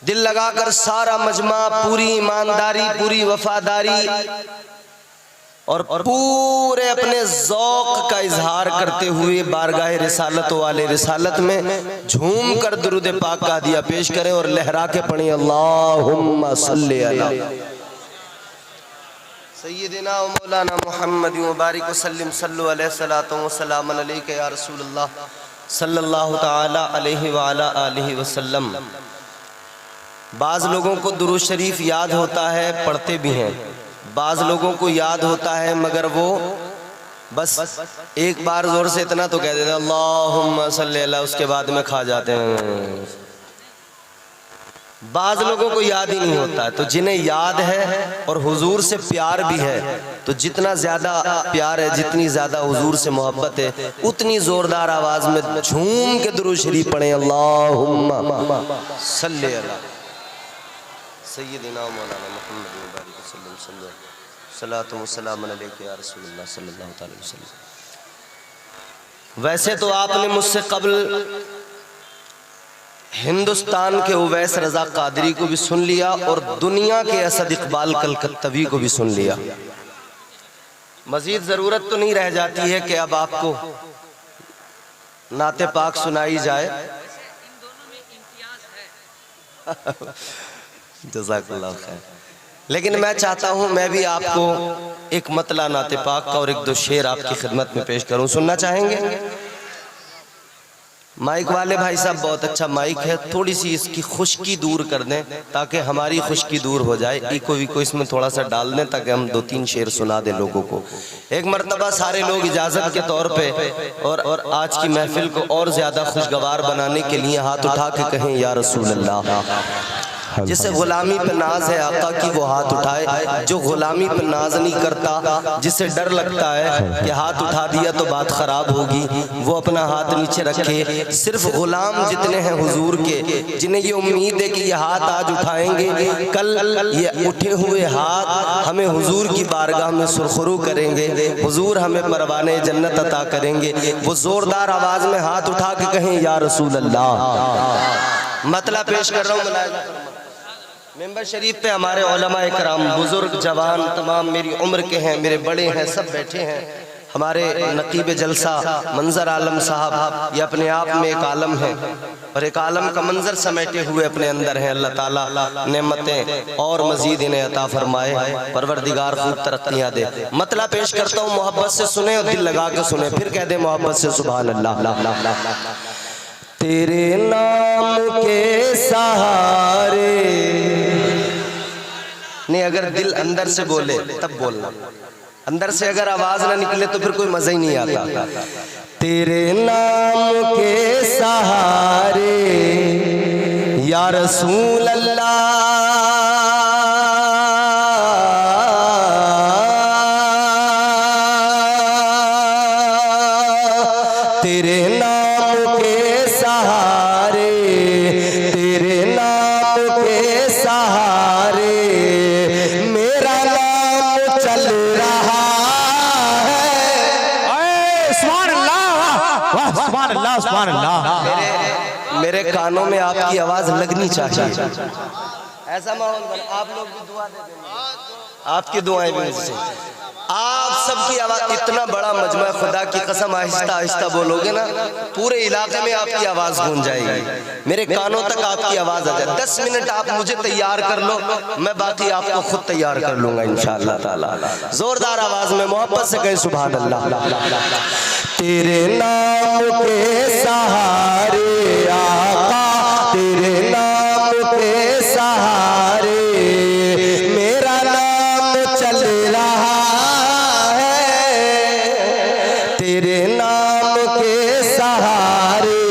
दिल लगाकर सारा मजमा, पूरी ईमानदारी, पूरी वफादारी और पूरे अपने ज़ौक़ का इजहार करते हुए बारगाह रिसालत वाले रिसालत में झूम कर दुरूद पाक का हदिया पेश करें और लहरा के पढ़ें अल्लाहुम्मा सल्ली अला सय्यिदिना व मौलाना मुहम्मद व बारिक वसल्लिम सल्लु अलैहि सलातो व सलाम अलैका या रसूलल्लाह सल्लल्लाहु तआला अलैहि व अला आलिहि वसल्लम। बाज़ लोगों को दुरूद शरीफ याद होता है, पढ़ते भी हैं। बाज़ लोगों को याद होता है मगर वो बस एक बार जोर से इतना तो कह देते हैं अल्लाहुम्मा सल्ली अला, उसके बाद में खा जाते हैं। बाज़ लोगों को याद ही नहीं होता है। तो जिन्हें याद है और हुजूर से प्यार भी है, तो जितना ज़्यादा प्यार है, जितनी ज़्यादा हुजूर से मोहब्बत है, उतनी ज़ोरदार आवाज़ में झूम के दुरूद शरीफ पढ़ें अल्लाहुम्मा सल्ली अला सय्यिदिना मौलाना मुहम्मद व बारिक वसल्लम सल्लल्लाहु अलैहि या रसूलल्लाह सल्लल्लाहु अलैहि वसल्लम। वैसे तो आपने मुझसे कबल हिंदुस्तान के उवैस रज़ा कादरी को भी सुन लिया और दुनिया के असद इकबाल कलकत्तवी को भी सुन लिया। मजीद ज़रूरत तो नहीं रह जाती है कि अब आपको नाते पाक सुनाई जाए। जज़ाकल्लाह खैर। लेकिन मैं चाहता हूँ मैं भी आपको एक मतला नाते पाक का और एक दो शेर आपकी खिदमत में पेश करूँ। सुनना चाहेंगे? माइक वाले भाई साहब बहुत अच्छा माइक है, थोड़ी सी इसकी खुश्की दूर कर दें ताकि हमारी खुश्की दूर हो जाए। इको विको इसमें थोड़ा सा डाल दें ताकि हम दो तीन शेर सुना दें लोगों को। एक मर्तबा सारे लोग इजाज़त के तौर पे और आज की महफिल को और ज़्यादा खुशगवार बनाने के लिए हाथ उठा के कहें या रसूल अल्लाह। जिसे गुलामी पे नाज है आका की वो हाथ उठाए। जो गुलामी पे नाज नहीं करता, जिसे डर लगता है कि हाथ उठा दिया तो बात खराब होगी, वो अपना हाथ नीचे रखे। सिर्फ गुलाम जितने हैं हुजूर के, जिन्हें ये उम्मीद है कि ये हाथ आज उठाएंगे, कल ये उठे हुए हाथ हमें हुजूर की बारगाह में सुरखरू करेंगे, हुजूर हमें परवाने जन्नत अता करेंगे। वो जोरदार आवाज में हाथ उठा के कहें या रसूल अल्लाह। मतलब पेश कर रहा हूँ, मेंबर शरीफ पे हमारे उलमा इकराम, बुजुर्ग जवान तमाम मेरी उम्र के हैं, मेरे बड़े हैं, सब बैठे हैं। हमारे नकीब जलसा मंजर आलम साहब, ये अपने आप में एक आलम है और एक आलम का मंजर समेटे हुए अपने अंदर है। अल्लाह ताला नेमतें और मजीद इन्हें अता फरमाए, परवरदिगार खूब तरक्कियां दे। मतलब पेश करता हूँ, मोहब्बत से सुने और दिल लगा के सुने, फिर कह दे मोहब्बत से सुभान अल्लाह। तेरे नाम के सहारे नहीं, अगर दिल अंदर से बोले तब बोलना, अंदर से अगर आवाज ना निकले तो फिर कोई मजा ही नहीं आता। तेरे नाम के सहारे या रसूल अल्लाह, तेरे नाम के सहारे, तेरे नाम के सहारे मेरा नाम चल रहा है। सुभान अल्लाह, वाह सुभान अल्लाह, सुभान अल्लाह। मेरे कानों में आपकी आवाज लगनी चाहिए। ऐसा माहौल बन, आप लोग भी दुआ दे देंगे, आपकी दुआएं भी मुझसे। आप सबकी आवाज, इतना बड़ा मजमा, खुदा की कसम आहिस्ता आहिस्ता बोलोगे ना, पूरे इलाके में आपकी आवाज गूंज जाएगी, मेरे कानों तक आपकी आवाज आ जाए। 10 मिनट आप मुझे तैयार कर लो, मैं बाकी आपको खुद तैयार कर लूंगा इंशाअल्लाह ताला। जोरदार आवाज में मोहब्बत से कहें सुभान अल्लाह। तेरे नाम के सहारे आका, तेरे नाम के सहारे मेरा नाम चल रहा है। तेरे नाम के सहारे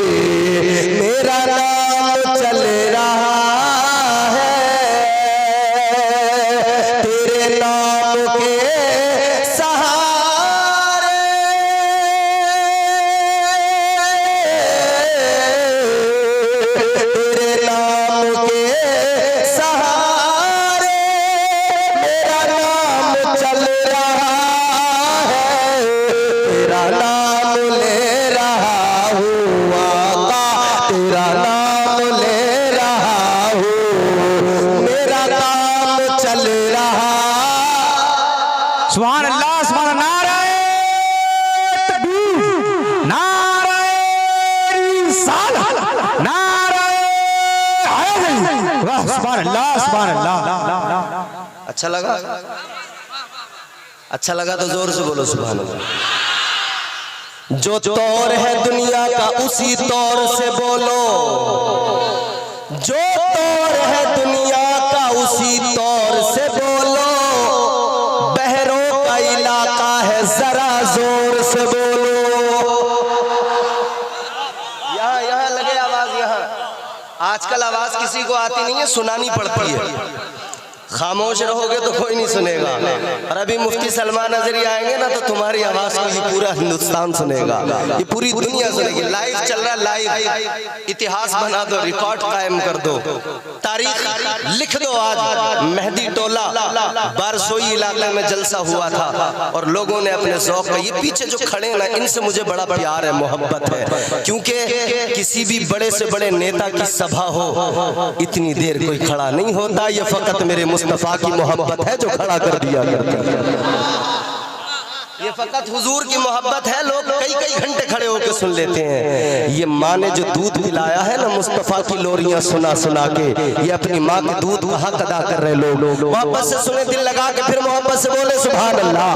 मेरा नाम चल रहा है। तेरे नाम के सहारे, तेरे नाम के सहारे मेरा नाम चल रहा है। तेरा नाम ले रहा हूँ आका, तेरा नाम ले रहा हूँ, मेरा काम चल रहा। सुभान अल्लाह, सुभान अल्लाह। नारे तकबीर, नारे रिसालत, नारे हैदरी, वाह सुभान अल्लाह, सुभान अल्लाह। अच्छा लगा? अच्छा लगा तो जोर से बोलो सुभान अल्लाह। जो तौर है दुनिया का उसी तौर से बोलो, जो तौर है दुनिया का उसी तौर से बोलो। बहरों का इलाका है जरा जोर से बोलो। यहाँ लगे आवाज, यहाँ आजकल आवाज किसी को आती नहीं है, सुनानी पड़ती है। खामोश रहोगे तो कोई नहीं सुनेगा, और अभी मुफ्ती सलमान नजरी आएंगे ना तो तुम्हारी आवाज को ये पूरा हिंदुस्तान सुनेगा, ये पूरी दुनिया सुनेगी। लाइव चल रहा है, लाइव इतिहास बना दो, रिकॉर्ड कायम कर दो, तारीख लिख दो। आज मेहदी टोला बारसोई इलाके में जलसा हुआ था और लोगों ने अपने ज़ौक़ का, ये पीछे जो खड़े ना, इनसे मुझे बड़ा प्यार है, मोहब्बत है, क्योंकि किसी भी बड़े से बड़े नेता की सभा हो इतनी देर कोई खड़ा नहीं होता। ये फकत मेरे मुस्तफा की मोहब्बत है जो खड़ा कर दिया करती है। ये फकत हुजूर की मोहब्बत है, लोग कई कई घंटे खड़े होकर सुन लेते हैं। ये माँ ने जो दूध पिलाया है ना मुस्तफा की लोरियां सुना सुना के, ये अपनी माँ के दूध का हक अदा कर रहे लोग। मोहब्बत से सुने, दिल लगा के, फिर मोहब्बत से बोले सुभान अल्लाह।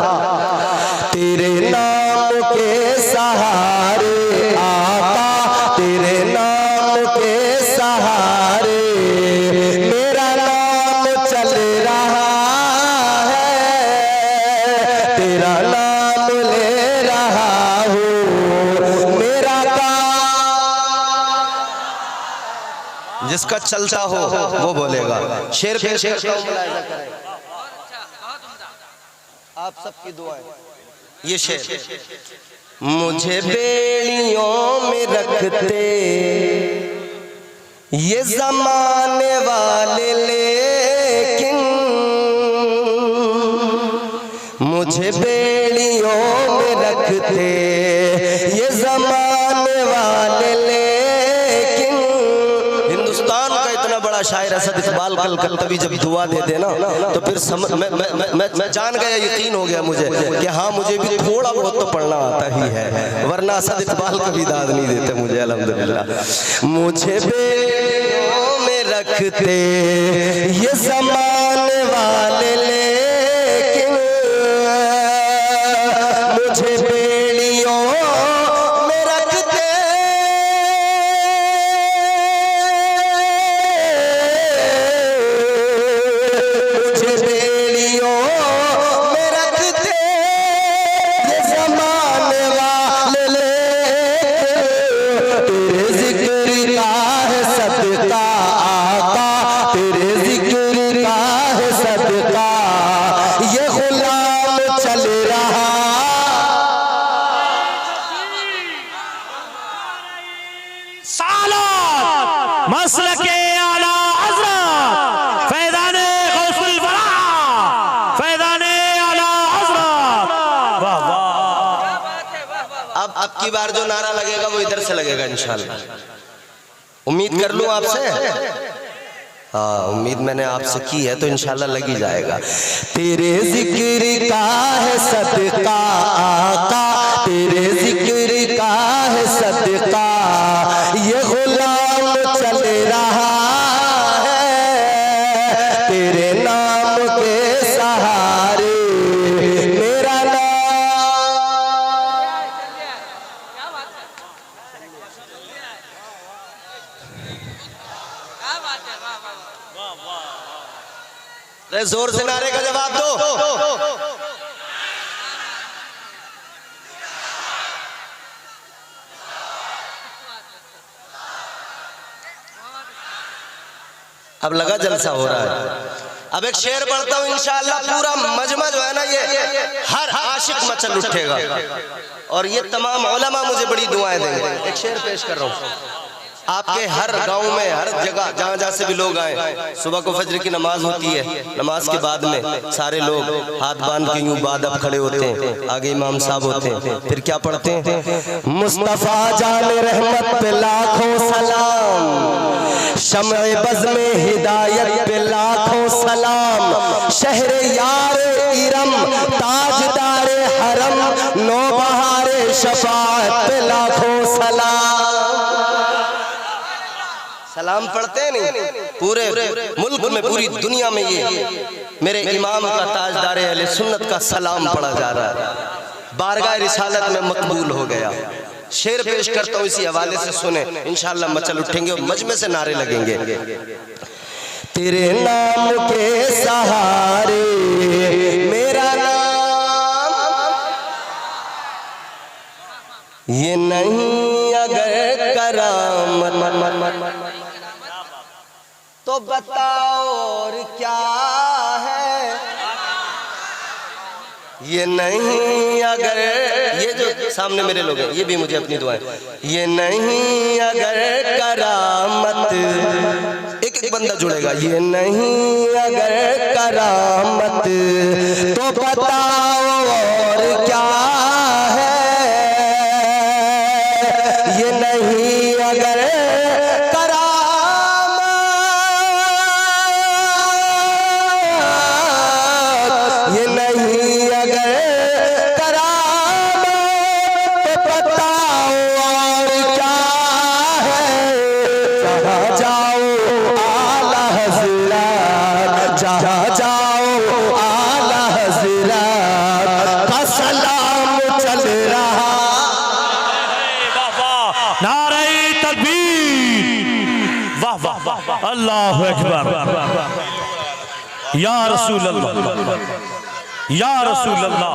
तेरे नाम के सहारे आका, तेरे नाम के सहारे मेरा नाम चल रहा है। तेरा नाम ले रहा हूँ, मेरा काम। जिसका चलता हो वो बोलेगा। शेर पेश करता हूं, मुलाहिजा करें। आप सबकी दुआएं। ये शेर, मुझे बेड़ियों में रखते ये जमाने वाले, लेकिन मुझे बेड़ियों में रखते ये जमाने वाले, लेकिन हिंदुस्तान का इतना बड़ा शायर असद इकबाल कलकत्तवी जब दुआ देते ना तो फिर मैं जान गया, यकीन हो गया मुझे कि हाँ मुझे भी थोड़ा बहुत तो पढ़ना आता ही है, वरना असद इकबाल कभी दाद नहीं देते मुझे अल्हम्दुलिल्लाह। मुझे बेड़ियों में रखते ये ज़माने वाले, लेकिन मुझे बेड़ियों में रखते मुझे बेड़ियों में रखते ये ज़माने वाले, तेरे जिक्र का है सदका आका, तेरे जिक्र का है सदका ये गुलाम चल रहा। सालात मसलके आला हज़रत फैज़ाने गौसुल वरा, फैज़ाने आला हज़रत। वाह वाह। अब की बार जो नारा लगेगा वो इधर से लगेगा इंशाल्लाह। उम्मीद कर लूं आपसे, हाँ उम्मीद मैंने आपसे की है तो इंशाल्लाह लग ही जाएगा। तेरे जिक्र का है सदका आका, तेरे जिक्र का है सदका ये गुलाम चल रहा है, तेरे नाम के सहारे मेरा नाम, जोर से नारे का जवाब दो। अब लगा जलसा हो रहा है। अब एक शेर पढ़ता हूं, इंशाअल्लाह पूरा मजमा जो है ना ये हर आशिक मचल उठेगा और ये तमाम उलमा मुझे बड़ी दुआएं देंगे। एक शेर पेश कर रहा हूं, आपके हर गांव में हर जगह जहां जहां से भी लोग आए, सुबह को फजर की नमाज होती है, नमाज के बाद में सारे लोग हाथ बांध के यूं बादब खड़े होते हैं, आगे इमाम साहब होते हैं, फिर क्या पढ़ते हैं? मुस्तफा जान रहमत पे लाखों सलाम, शम्ए बज़ में हिदायत पे लाखों सलाम, शहर यार इरम ताजदार हरम, नौबहार शफाअत पे लाखों सलाम। सलाम पढ़ते नहीं पूरे मुल्क में, पूरी दुनिया में ये मेरे इमाम का ताजदार अहले सुन्नत का सलाम पढ़ा जा रहा है, बारगाह रिसालत में मकबूल हो गया। शेर पेश करता हूँ इसी हवाले से, सुने इंशाअल्लाह मचल उठेंगे और मजमे से नारे लगेंगे। तेरे नाम के सहारे मेरा नाम, ये नहीं अगर करामत तो बताओ और क्या है, ये नहीं अगर, ये जो सामने मेरे लोग हैं ये भी मुझे अपनी दुआएं, ये नहीं अगर करामत, एक एक बंदा जुड़ेगा, ये नहीं अगर करामत तो बताओ और क्या है, ये नहीं अगर अल्लाहु अकबर, या रसूल अल्लाह, या रसूल अल्लाह,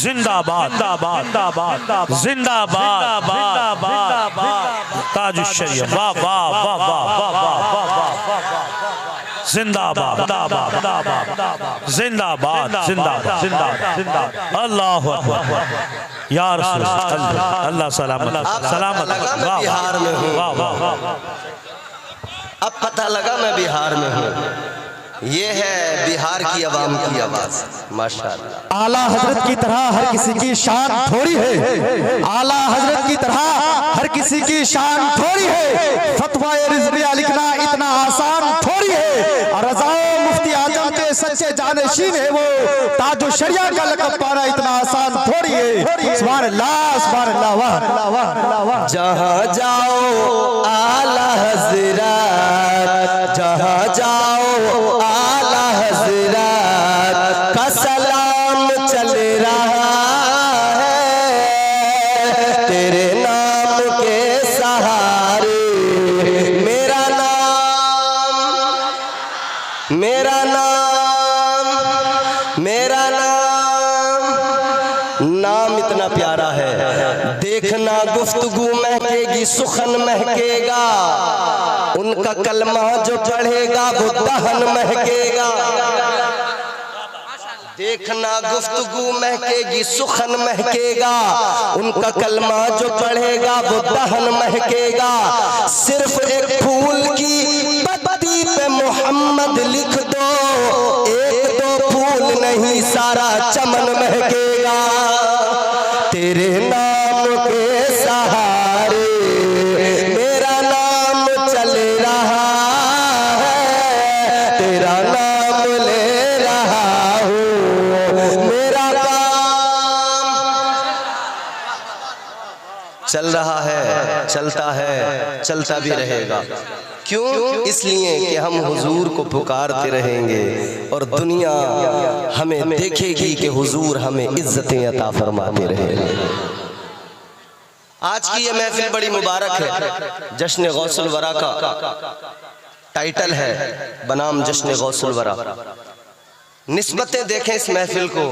जिंदाबाद जिंदाबाद जिंदाबाद ताजुश शरिया वाह वाह वाह वाह वाह वाह जिंदाबाद जिंदाबाद जिंदाबाद अल्लाह या रसूल अल्लाह सलामत सलामत वाह बिहार में हूँ। वाह वाह अब पता लगा मैं बिहार में हूँ। ये है बिहार की आवाम की आवाज। माशाअल्लाह। आला हजरत की तरह हर किसी की शान थोड़ी है, आला हजरत की तरह हर किसी की शान थोड़ी है। फतवा रिजविया लिखना इतना आसान थोड़ी है, और रज़ाए मुफ्ती आजम के सच्चे जानशीन है वो, ताजो शरिया का लक़ब पाना इतना आसान थोड़ी है। सुभान अल्लाह सुभान अल्लाह वाह वाह वाह। जहाँ जाओ आला हजरत, जहाँ जाओ आला हजरत का सलाम चल रहा है। तेरे नाम के सहारे मेरा नाम मेरा नाम मेरा नाम इतना प्यारा है। देखना गुफ्तगू महकेगी सुखन महकेगा, उनका कलमा जो पढ़ेगा वो दहन महकेगा। देखना गुफ्तगू महकेगी सुखन महकेगा, उनका कलमा जो पढ़ेगा वो दहन महकेगा। सिर्फ एक फूल की पत्ती पे मोहम्मद लिख दो, एक दो फूल नहीं सारा चमन महकेगा। तेरे नाम के सहारे मेरा नाम चल रहा है, तेरा नाम ले रहा हूँ, मेरा काम चल रहा है, चलता है, चलता भी रहेगा। क्यों? इसलिए कि हम हुजूर को पुकारते रहेंगे और दुनिया हमें देखेगी कि हुजूर हमें इज्जतें अता फरमाते रहेंगे। आज की ये महफिल बड़ी मुबारक है। जश्न गौसुल वरा का टाइटल है बनाम जश्न गौसुल वरा। निस्बतें देखें इस महफिल को,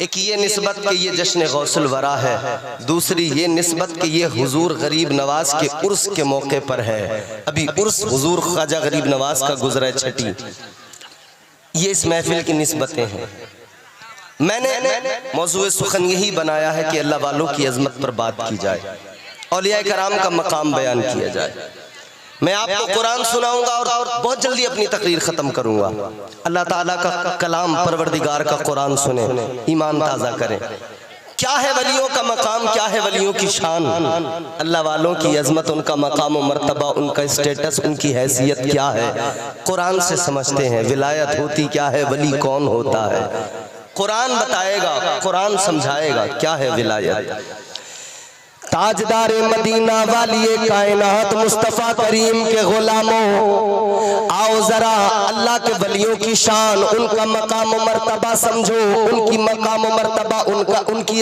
एक ये निस्बत कि ये जश्न गौसुल वरा है, दूसरी ये निस्बत कि ये हुजूर गरीब नवाज के उर्स के मौके पर है। अभी उर्स हुजूर ख्वाजा गरीब नवाज का गुजरा छठी। ये इस महफिल की निस्बतें हैं। मैंने मौजूए सुखन यही बनाया है कि अल्लाह वालों की अजमत पर बात की जाए, औलिया कराम का मकाम बयान किया जाए। मैं आपको कुरान सुनाऊंगा और बहुत जल्दी अपनी तकरीर खत्म करूंगा। अल्लाह ताला का कलाम परवरदिगार का कुरान सुने, ईमान ताज़ा करें। क्या है वलियों का मकाम, क्या है वलियों की शान, अल्लाह वालों की अजमत, उनका मकाम व मर्तबा, उनका स्टेटस, उनकी हैसियत क्या है, कुरान से समझते हैं। विलायत होती क्या है, वली कौन होता है, कुरान बताएगा, कुरान समझाएगा क्या है विलायत। ताजदार मदीना वालिए कायनात मुस्तफ़ा करीम के गुलामों, आओ जरा अल्लाह के वलियों की शान, उनका मकाम मर्तबा समझो, उनकी मकाम मर्तबा, उनकी